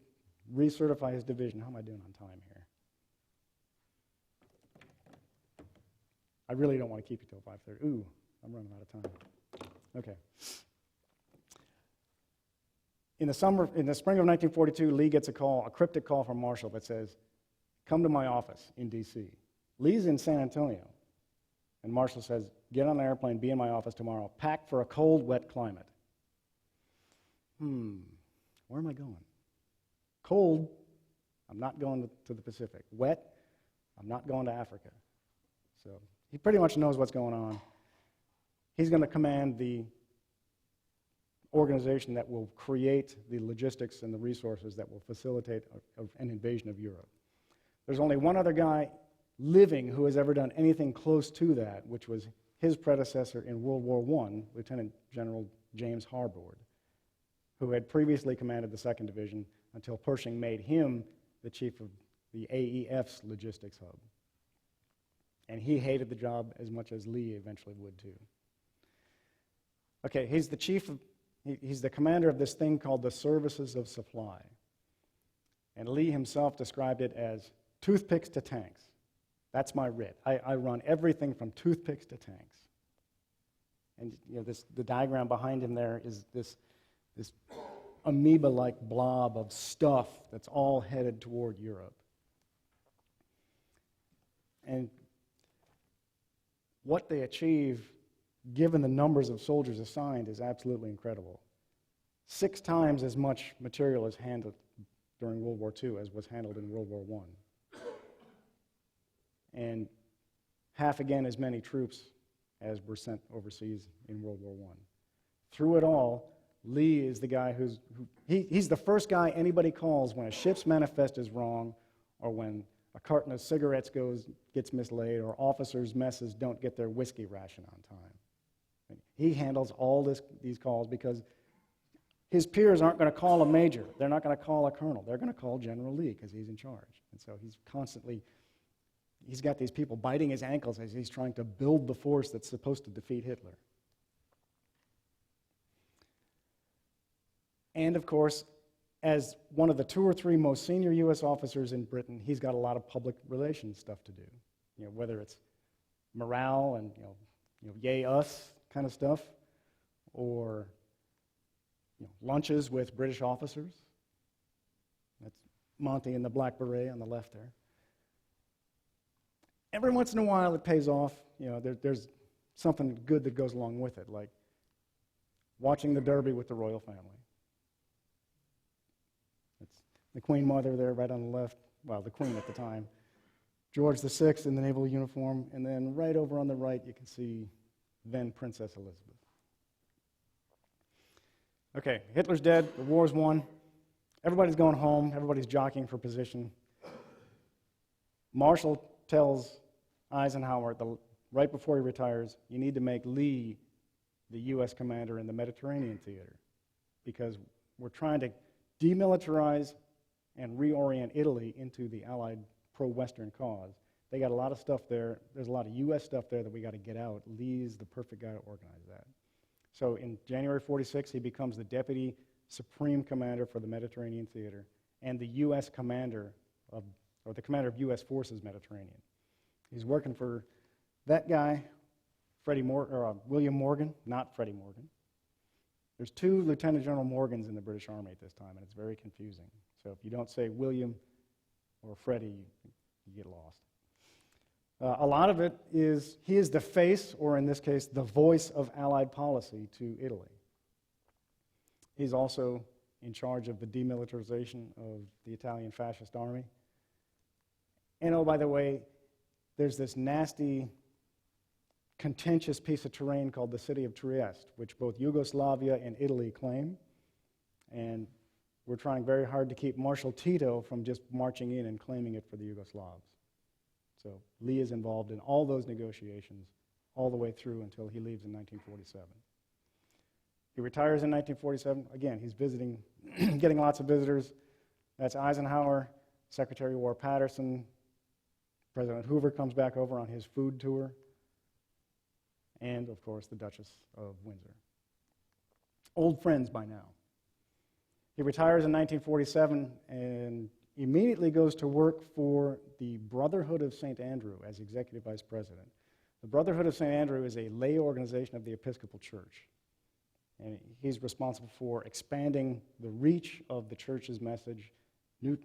recertify his division. How am I doing on time here? I really don't want to keep you till 5:30. Ooh, I'm running out of time. Okay. In the spring of 1942, Lee gets a cryptic call from Marshall that says, "Come to my office in D.C." Lee's in San Antonio, and Marshall says, "Get on an airplane, be in my office tomorrow. Pack for a cold, wet climate." Where am I going? Cold, I'm not going to the Pacific. Wet, I'm not going to Africa. So he pretty much knows what's going on. He's going to command the organization that will create the logistics and the resources that will facilitate an invasion of Europe. There's only one other guy living who has ever done anything close to that, which was his predecessor in World War I, Lieutenant General James Harbord, who had previously commanded the 2nd Division until Pershing made him the chief of the AEF's logistics hub. And he hated the job as much as Lee eventually would too. Okay, he's the commander of this thing called the Services of Supply. And Lee himself described it as toothpicks to tanks. That's my writ. I run everything from toothpicks to tanks. And the diagram behind him there is this amoeba-like blob of stuff that's all headed toward Europe. And what they achieve, given the numbers of soldiers assigned, is absolutely incredible. 6 times as much material is handled during World War II as was handled in World War I. And half again as many troops as were sent overseas in World War I. Through it all, Lee is the guy he's the first guy anybody calls when a ship's manifest is wrong, or when a carton of cigarettes gets mislaid, or officers' messes don't get their whiskey ration on time. He handles all these calls because his peers aren't going to call a major. They're not going to call a colonel. They're going to call General Lee because he's in charge. And so he's got these people biting his ankles as he's trying to build the force that's supposed to defeat Hitler. And of course, as one of the 2 or 3 most senior U.S. officers in Britain, he's got a lot of public relations stuff to do. Whether it's morale and yay us kind of stuff, or lunches with British officers. That's Monty in the black beret on the left there. Every once in a while, it pays off. There's something good that goes along with it, like watching the Derby with the royal family. It's the Queen Mother there right on the left, well, the Queen at the time, George VI in the naval uniform, and then right over on the right you can see then Princess Elizabeth. Okay, Hitler's dead, the war's won, everybody's going home, everybody's jockeying for position. Marshall tells Eisenhower right before he retires, you need to make Lee the U.S. commander in the Mediterranean theater, because we're trying to demilitarize and reorient Italy into the Allied pro-Western cause. They got a lot of stuff there. There's a lot of U.S. stuff there that we got to get out. Lee's the perfect guy to organize that. So in January 46, he becomes the deputy supreme commander for the Mediterranean theater and the U.S. commander or the commander of U.S. forces Mediterranean. He's working for that guy, William Morgan, not Freddie Morgan. There's 2 Lieutenant General Morgans in the British Army at this time, and it's very confusing. So if you don't say William or Freddie, you get lost. A lot of it is, he is the face, or in this case, the voice of Allied policy to Italy. He's also in charge of the demilitarization of the Italian fascist army. And oh, by the way, there's this nasty, contentious piece of terrain called the city of Trieste, which both Yugoslavia and Italy claim. And we're trying very hard to keep Marshal Tito from just marching in and claiming it for the Yugoslavs. So Lee is involved in all those negotiations all the way through until he leaves in 1947. He retires in 1947. Again, he's visiting, getting lots of visitors. That's Eisenhower, Secretary of War Patterson. President Hoover comes back over on his food tour. And, of course, the Duchess of Windsor. Old friends by now. He retires in 1947 and immediately goes to work for the Brotherhood of St. Andrew as Executive Vice President. The Brotherhood of St. Andrew is a lay organization of the Episcopal Church. And he's responsible for expanding the reach of the church's message,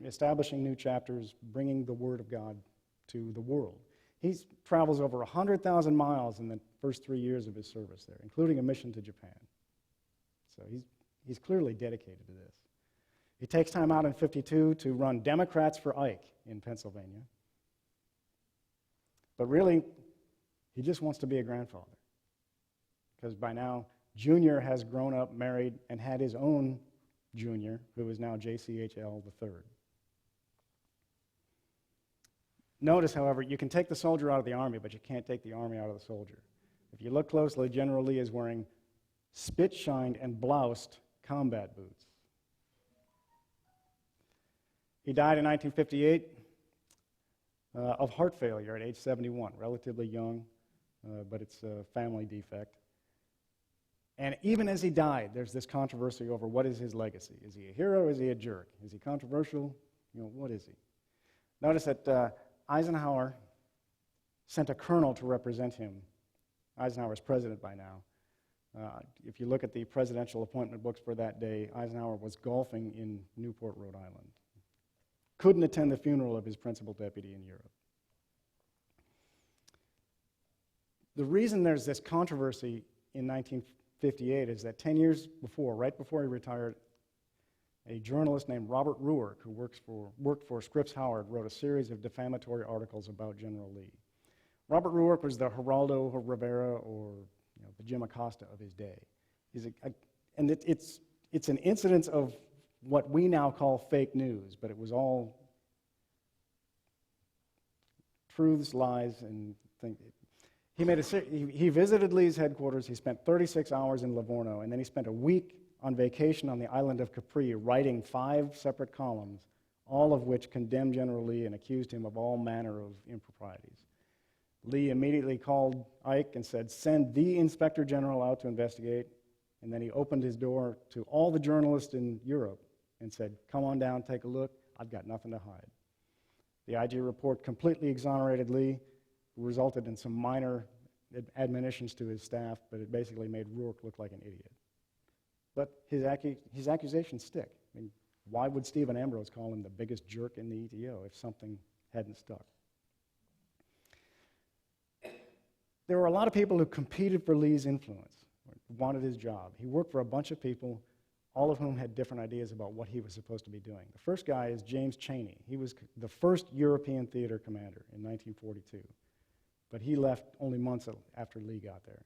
establishing new chapters, bringing the Word of God to the world. He travels over 100,000 miles in the first 3 years of his service there, including a mission to Japan. So he's clearly dedicated to this. He takes time out in 52 to run Democrats for Ike in Pennsylvania. But really, he just wants to be a grandfather. Because by now, Junior has grown up, married, and had his own junior, who is now J.C.H. III. Notice, however, you can take the soldier out of the army, but you can't take the army out of the soldier. If you look closely, General Lee is wearing spit-shined and bloused combat boots. He died in 1958 of heart failure at age 71, relatively young, but it's a family defect. And even as he died, there's this controversy over what is his legacy. Is he a hero or is he a jerk? Is he controversial? What is he? Notice that Eisenhower sent a colonel to represent him. Eisenhower's president by now. If you look at the presidential appointment books for that day, Eisenhower was golfing in Newport, Rhode Island. Couldn't attend the funeral of his principal deputy in Europe. The reason there's this controversy in 1958 is that 10 years before, right before he retired, a journalist named Robert Ruark, who worked for Scripps Howard, wrote a series of defamatory articles about General Lee. Robert Ruark was the Geraldo Rivera, or the Jim Acosta of his day. It's an incidence of what we now call fake news, but it was all truths, lies, and things. He visited Lee's headquarters. He spent 36 hours in Livorno, and then he spent a week on vacation on the island of Capri, writing 5 separate columns, all of which condemned General Lee and accused him of all manner of improprieties. Lee immediately called Ike and said, "Send the Inspector General out to investigate." And then he opened his door to all the journalists in Europe and said, "Come on down, take a look. I've got nothing to hide." The IG report completely exonerated Lee, resulted in some minor admonitions to his staff, but it basically made Ruark look like an idiot. But his accusations stick. I mean, why would Stephen Ambrose call him the biggest jerk in the ETO if something hadn't stuck? There were a lot of people who competed for Lee's influence, wanted his job. He worked for a bunch of people, all of whom had different ideas about what he was supposed to be doing. The first guy is James Chaney. He was the first European theater commander in 1942, but he left only months after Lee got there.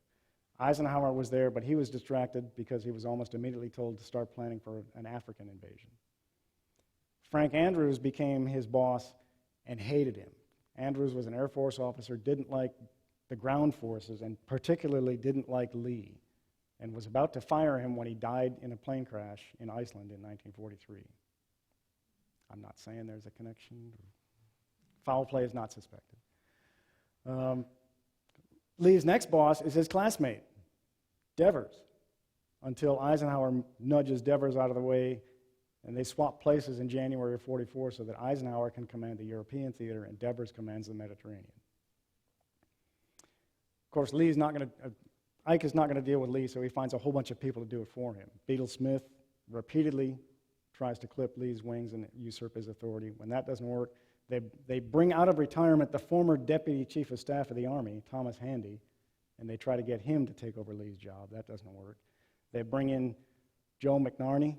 Eisenhower was there, but he was distracted because he was almost immediately told to start planning for an African invasion. Frank Andrews became his boss and hated him. Andrews was an Air Force officer, didn't like the ground forces, and particularly didn't like Lee, and was about to fire him when he died in a plane crash in Iceland in 1943. I'm not saying there's a connection. Foul play is not suspected. Lee's next boss is his classmate, Devers, until Eisenhower nudges Devers out of the way, and they swap places in January of 44 so that Eisenhower can command the European theater and Devers commands the Mediterranean. Of course, Ike is not going to deal with Lee, so he finds a whole bunch of people to do it for him. Beadle Smith repeatedly tries to clip Lee's wings and usurp his authority. When that doesn't work, they bring out of retirement the former Deputy Chief of Staff of the Army, Thomas Handy, and they try to get him to take over Lee's job. That doesn't work. They bring in Joe McNarney,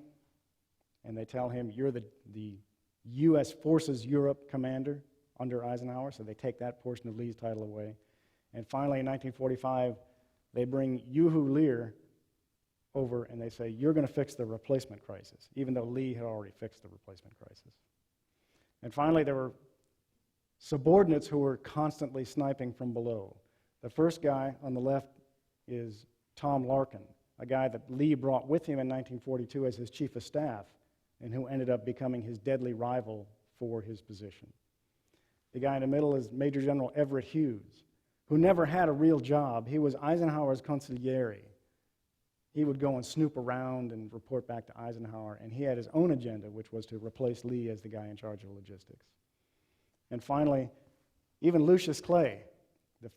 and they tell him, "You're the U.S. Forces Europe commander under Eisenhower," so they take that portion of Lee's title away. And finally, in 1945, they bring Juho Lear over, and they say, "You're going to fix the replacement crisis," even though Lee had already fixed the replacement crisis. And finally, there were subordinates who were constantly sniping from below. The first guy on the left is Tom Larkin, a guy that Lee brought with him in 1942 as his chief of staff, and who ended up becoming his deadly rival for his position. The guy in the middle is Major General Everett Hughes, who never had a real job. He was Eisenhower's consigliere. He would go and snoop around and report back to Eisenhower, and he had his own agenda, which was to replace Lee as the guy in charge of logistics. And finally, even Lucius Clay,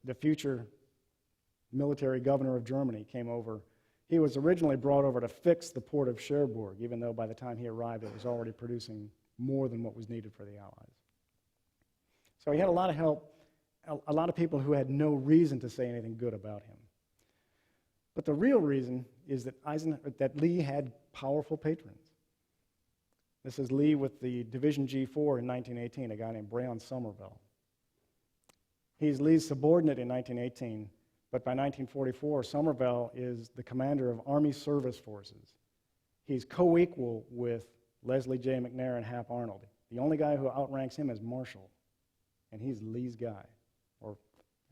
the future military governor of Germany, came over. He was originally brought over to fix the port of Cherbourg, even though by the time he arrived it was already producing more than what was needed for the Allies. So he had a lot of help, a lot of people who had no reason to say anything good about him. But the real reason is that Lee had powerful patrons. This is Lee with the Division G4 in 1918, a guy named Brayon Somerville. He's Lee's subordinate in 1918, but by 1944, Somerville is the commander of Army Service Forces. He's co-equal with Leslie J. McNair and Hap Arnold. The only guy who outranks him is Marshall, and he's Lee's guy. Or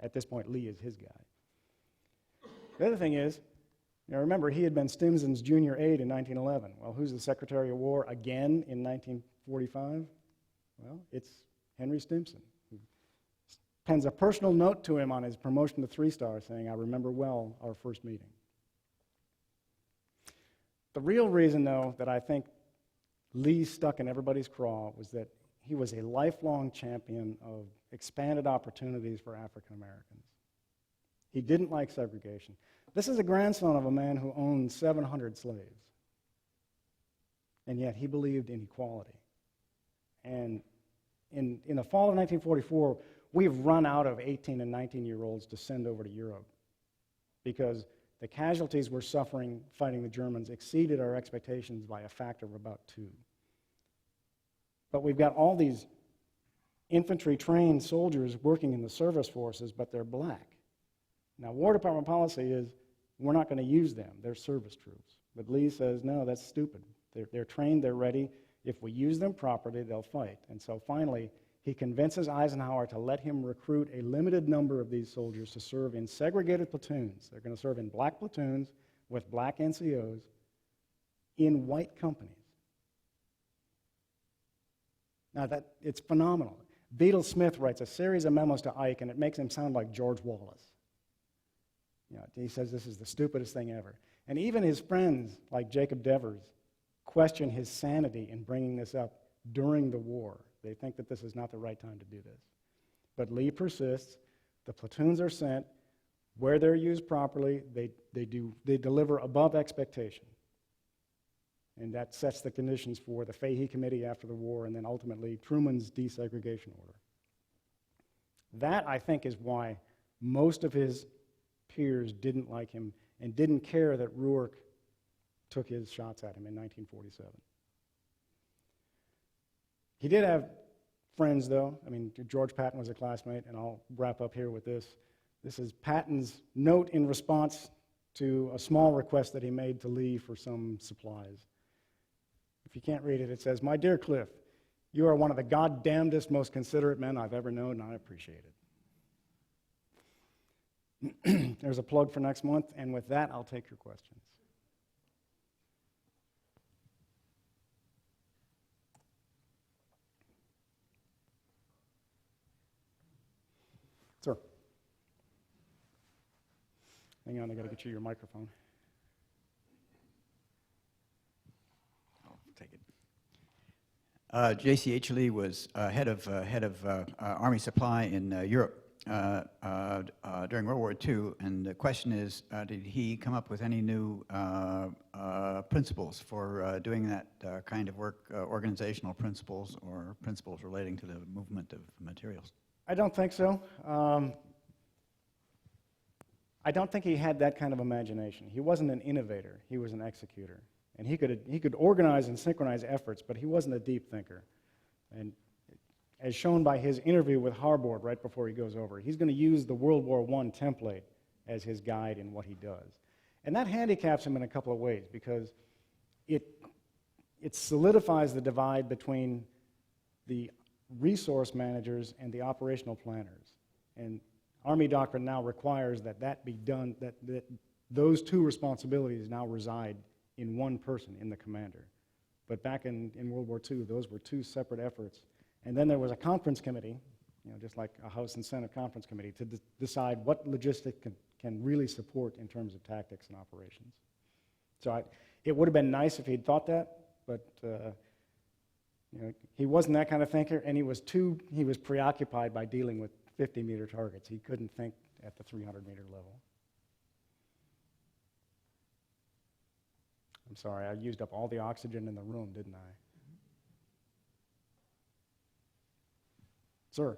at this point, Lee is his guy. The other thing is, remember, he had been Stimson's junior aide in 1911. Well, who's the Secretary of War again in 1945? Well, it's Henry Stimson, who pens a personal note to him on his promotion to 3-star saying, "I remember well our first meeting." The real reason, though, that I think Lee stuck in everybody's craw was that he was a lifelong champion of expanded opportunities for African Americans. He didn't like segregation. This is a grandson of a man who owned 700 slaves. And yet he believed in equality. And in the fall of 1944, we've run out of 18 and 19-year-olds to send over to Europe because the casualties we're suffering fighting the Germans exceeded our expectations by a factor of about 2. But we've got all these infantry-trained soldiers working in the service forces, but they're black. Now, War Department policy is we're not going to use them. They're service troops. But Lee says, no, that's stupid. They're trained, they're ready. If we use them properly, they'll fight. And so finally, he convinces Eisenhower to let him recruit a limited number of these soldiers to serve in segregated platoons. They're going to serve in black platoons with black NCOs in white companies. Now, it's phenomenal. Beadle Smith writes a series of memos to Ike, and it makes him sound like George Wallace. You know, he says this is the stupidest thing ever. And even his friends, like Jacob Devers, question his sanity in bringing this up during the war. They think that this is not the right time to do this. But Lee persists. The platoons are sent. Where they're used properly, they deliver above expectation. And that sets the conditions for the Fahey Committee after the war and then ultimately Truman's desegregation order. That, I think, is why most of his peers didn't like him and didn't care that Ruark took his shots at him in 1947. He did have friends, though. I mean, George Patton was a classmate, and I'll wrap up here with this. This is Patton's note in response to a small request that he made to Lee for some supplies. If you can't read it, it says, "My dear Cliff, you are one of the goddamnedest, most considerate men I've ever known, and I appreciate it." There's a plug for next month, and with that, I'll take your questions. Sir. Hang on, I got to get you your microphone. I'll take it. J.C.H. Lee was head of Army Supply in Europe during World War II, and the question is, did he come up with any new principles for doing that kind of work, organizational principles or principles relating to the movement of materials? I don't think so. I don't think he had that kind of imagination. He wasn't an innovator. He was an executor. And he could organize and synchronize efforts, but he wasn't a deep thinker. And as shown by his interview with Harbord right before he goes over, he's going to use the World War I template as his guide in what he does. And that handicaps him in a couple of ways, because it solidifies the divide between the resource managers and the operational planners. And Army doctrine now requires that be done, that those two responsibilities now reside in one person, in the commander. But back in World War II, those were two separate efforts. And then there was a conference committee, just like a House and Senate conference committee, to decide what logistics can really support in terms of tactics and operations. So it would have been nice if he'd thought that, but he wasn't that kind of thinker, and he was preoccupied by dealing with 50-meter targets. He couldn't think at the 300-meter level. I'm sorry, I used up all the oxygen in the room, didn't I? Sir?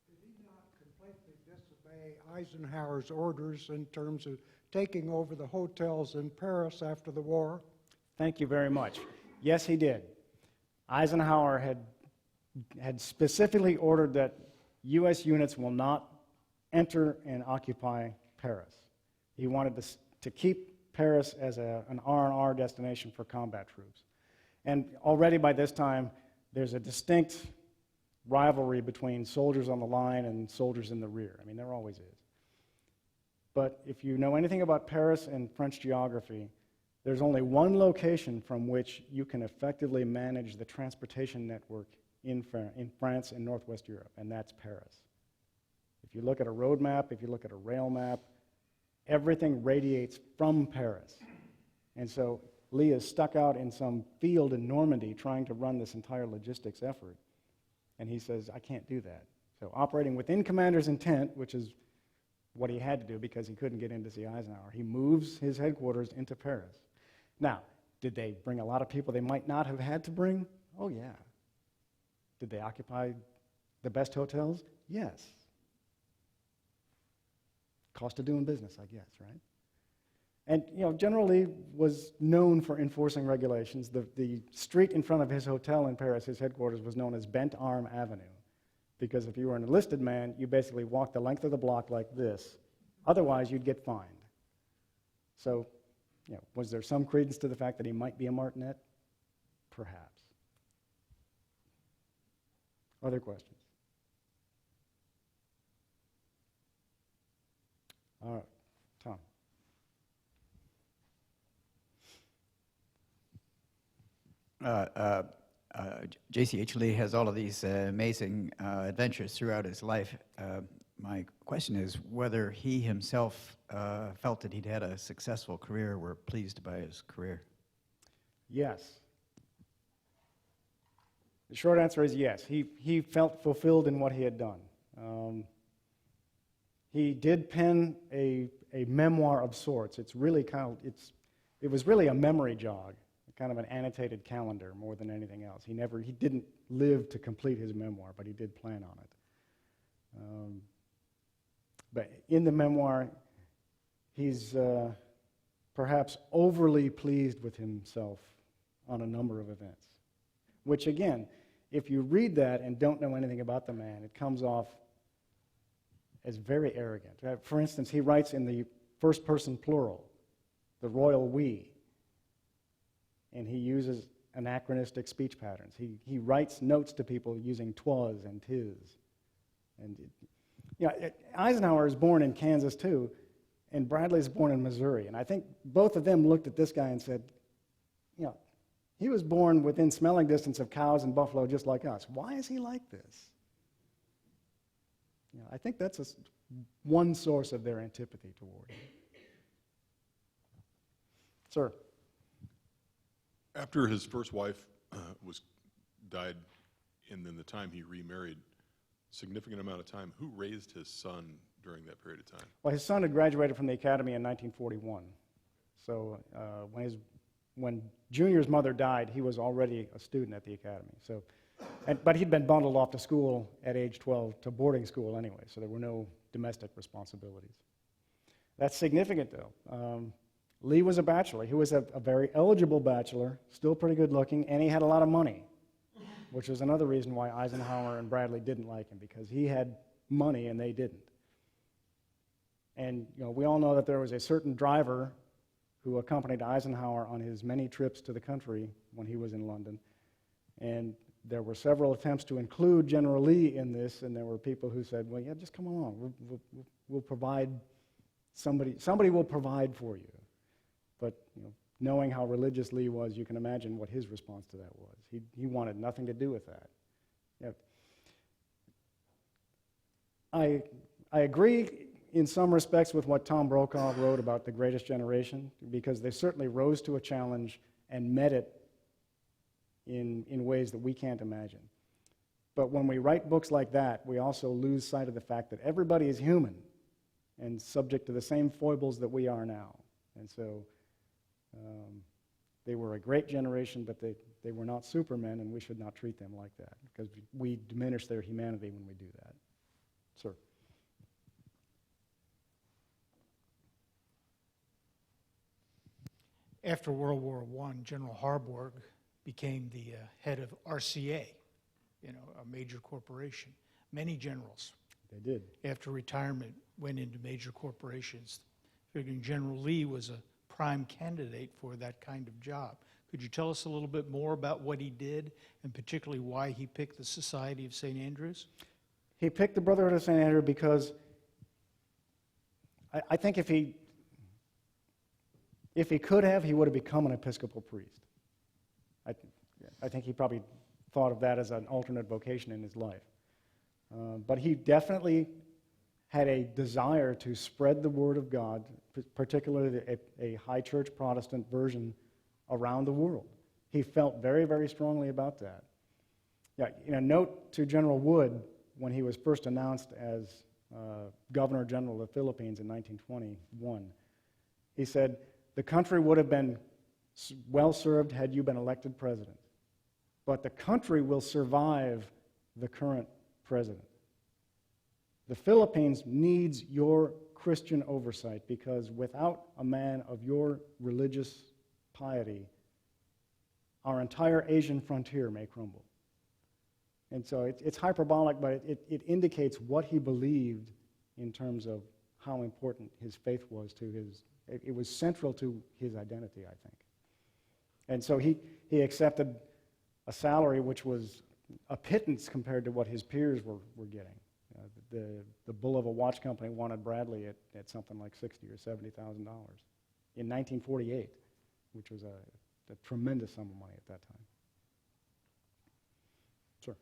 Did he not completely disobey Eisenhower's orders in terms of taking over the hotels in Paris after the war? Thank you very much. Yes, he did. Eisenhower had specifically ordered that U.S. units will not enter and occupy Paris. He wanted to keep Paris as an R&R destination for combat troops. And already by this time, there's a distinct rivalry between soldiers on the line and soldiers in the rear. I mean, there always is. But if you know anything about Paris and French geography, there's only one location from which you can effectively manage the transportation network in France and Northwest Europe, and that's Paris. If you look at a road map, if you look at a rail map, everything radiates from Paris. And so Lee is stuck out in some field in Normandy trying to run this entire logistics effort. And he says, I can't do that. So operating within commander's intent, which what he had to do because he couldn't get in to see Eisenhower. He moves his headquarters into Paris. Now, did they bring a lot of people they might not have had to bring? Oh, yeah. Did they occupy the best hotels? Yes. Cost of doing business, I guess, right? And, General Lee was known for enforcing regulations. The street in front of his hotel in Paris, his headquarters, was known as Bent Arm Avenue, because if you were an enlisted man, you basically walked the length of the block like this. Otherwise, you'd get fined. So, was there some credence to the fact that he might be a martinet? Perhaps. Other questions? All right, Tom. J.C.H. Lee has all of these amazing adventures throughout his life. My question is whether he himself felt that he'd had a successful career, were pleased by his career. Yes. The short answer is yes. He felt fulfilled in what he had done. He did pen a memoir of sorts. It was really a memory jog, kind of an annotated calendar more than anything else. He didn't live to complete his memoir, but he did plan on it. But in the memoir, he's perhaps overly pleased with himself on a number of events, which again, if you read that and don't know anything about the man, it comes off as very arrogant. For instance, he writes in the first person plural, the royal we, and he uses anachronistic speech patterns. He writes notes to people using twas and tis. And Eisenhower is born in Kansas too, and Bradley is born in Missouri. And I think both of them looked at this guy and said, he was born within smelling distance of cows and buffalo just like us. Why is he like this? I think that's one source of their antipathy toward him. Sir. After his first wife died, and then the time he remarried, significant amount of time, who raised his son during that period of time? Well, his son had graduated from the academy in 1941. So when Junior's mother died, he was already a student at the academy. But he'd been bundled off to school at age 12 to boarding school anyway, so there were no domestic responsibilities. That's significant, though. Lee was a bachelor. He was a very eligible bachelor, still pretty good looking, and he had a lot of money, which is another reason why Eisenhower and Bradley didn't like him, because he had money and they didn't. And we all know that there was a certain driver who accompanied Eisenhower on his many trips to the country when he was in London. And there were several attempts to include General Lee in this, and there were people who said, well, yeah, just come along. We'll provide, somebody will provide for you. But knowing how religious Lee was, you can imagine what his response to that was. He wanted nothing to do with that. I agree in some respects with what Tom Brokaw wrote about the greatest generation, because they certainly rose to a challenge and met it in ways that we can't imagine. But when we write books like that, we also lose sight of the fact that everybody is human and subject to the same foibles that we are now. And so they were a great generation, but they were not supermen, and we should not treat them like that, because we diminish their humanity when we do that. Sir. After World War I, General Harburg became the head of RCA, a major corporation. Many generals, They did. after retirement, went into major corporations, figuring General Lee was a prime candidate for that kind of job. Could you tell us a little bit more about what he did, and particularly why he picked the Society of St. Andrews? He picked the Brotherhood of St. Andrew because I think if he could have, he would have become an Episcopal priest. I think he probably thought of that as an alternate vocation in his life. But he definitely had a desire to spread the word of God, particularly a high church Protestant version, around the world. He felt very, very strongly about that. Note to General Wood, when he was first announced as Governor General of the Philippines in 1921. He said, "The country would have been well served had you been elected president, but the country will survive the current president. The Philippines needs your Christian oversight because without a man of your religious piety, our entire Asian frontier may crumble." And so it's hyperbolic, but it indicates what he believed in terms of how important his faith was to his, it was central to his identity, I think. And so he accepted a salary which was a pittance compared to what his peers were getting. The bull of a watch company wanted Bradley at something like $60,000 or $70,000 in 1948, which was a tremendous sum of money at that time. Sure.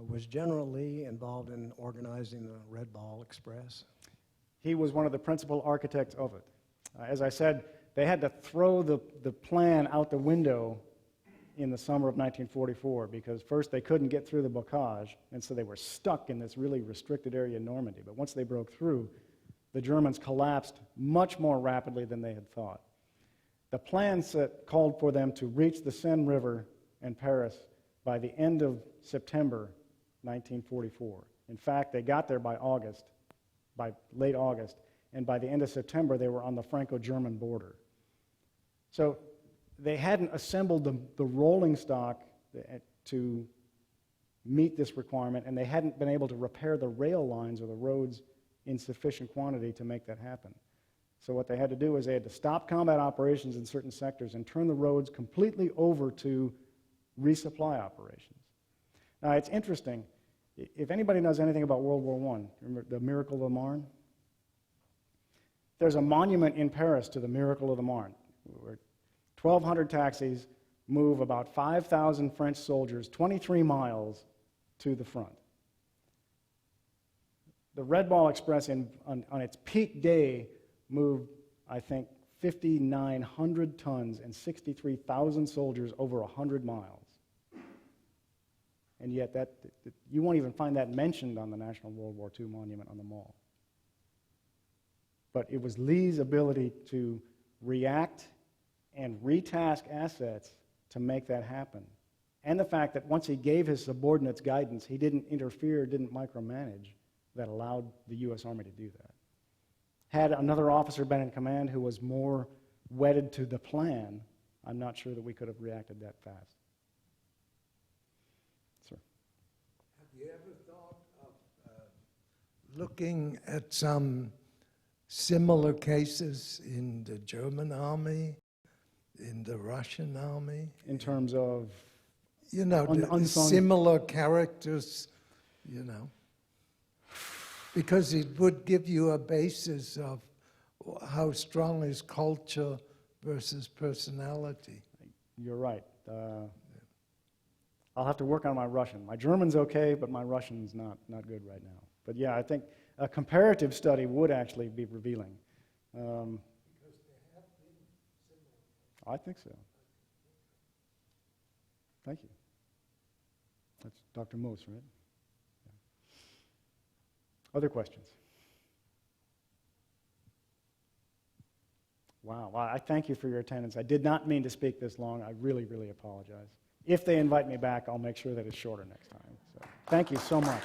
Was General Lee involved in organizing the Red Ball Express? He was one of the principal architects of it. As I said, they had to throw the plan out the window in the summer of 1944 because first they couldn't get through the bocage, and so they were stuck in this really restricted area in Normandy. But once they broke through, the Germans collapsed much more rapidly than they had thought. The plan called for them to reach the Seine River and Paris by the end of September 1944. In fact, they got there by late August, and by the end of September, they were on the Franco-German border. So they hadn't assembled the rolling stock to meet this requirement, and they hadn't been able to repair the rail lines or the roads in sufficient quantity to make that happen. So what they had to do is they had to stop combat operations in certain sectors and turn the roads completely over to resupply operations. Now, it's interesting. If anybody knows anything about World War I, remember the Miracle of the Marne? There's a monument in Paris to the Miracle of the Marne, where 1,200 taxis move about 5,000 French soldiers 23 miles to the front. The Red Ball Express on its peak day moved, I think, 5,900 tons and 63,000 soldiers over 100 miles. And yet you won't even find that mentioned on the National World War II Monument on the Mall. But it was Lee's ability to react and retask assets to make that happen. And the fact that once he gave his subordinates guidance, he didn't interfere, didn't micromanage, that allowed the U.S. Army to do that. Had another officer been in command who was more wedded to the plan, I'm not sure that we could have reacted that fast. Sir. Have you ever thought of looking at some similar cases in the German army, in the Russian army? In terms of? You know, unsung similar characters, you know. Because it would give you a basis of how strong is culture versus personality. You're right. I'll have to work on my Russian. My German's okay, but my Russian's not good right now. But yeah, I think a comparative study would actually be revealing. Because they have been similar. I think so. Thank you. That's Dr. Moos, right? Yeah. Other questions? Wow. Well, I thank you for your attendance. I did not mean to speak this long. I really, really apologize. If they invite me back, I'll make sure that it's shorter next time. So, thank you so much.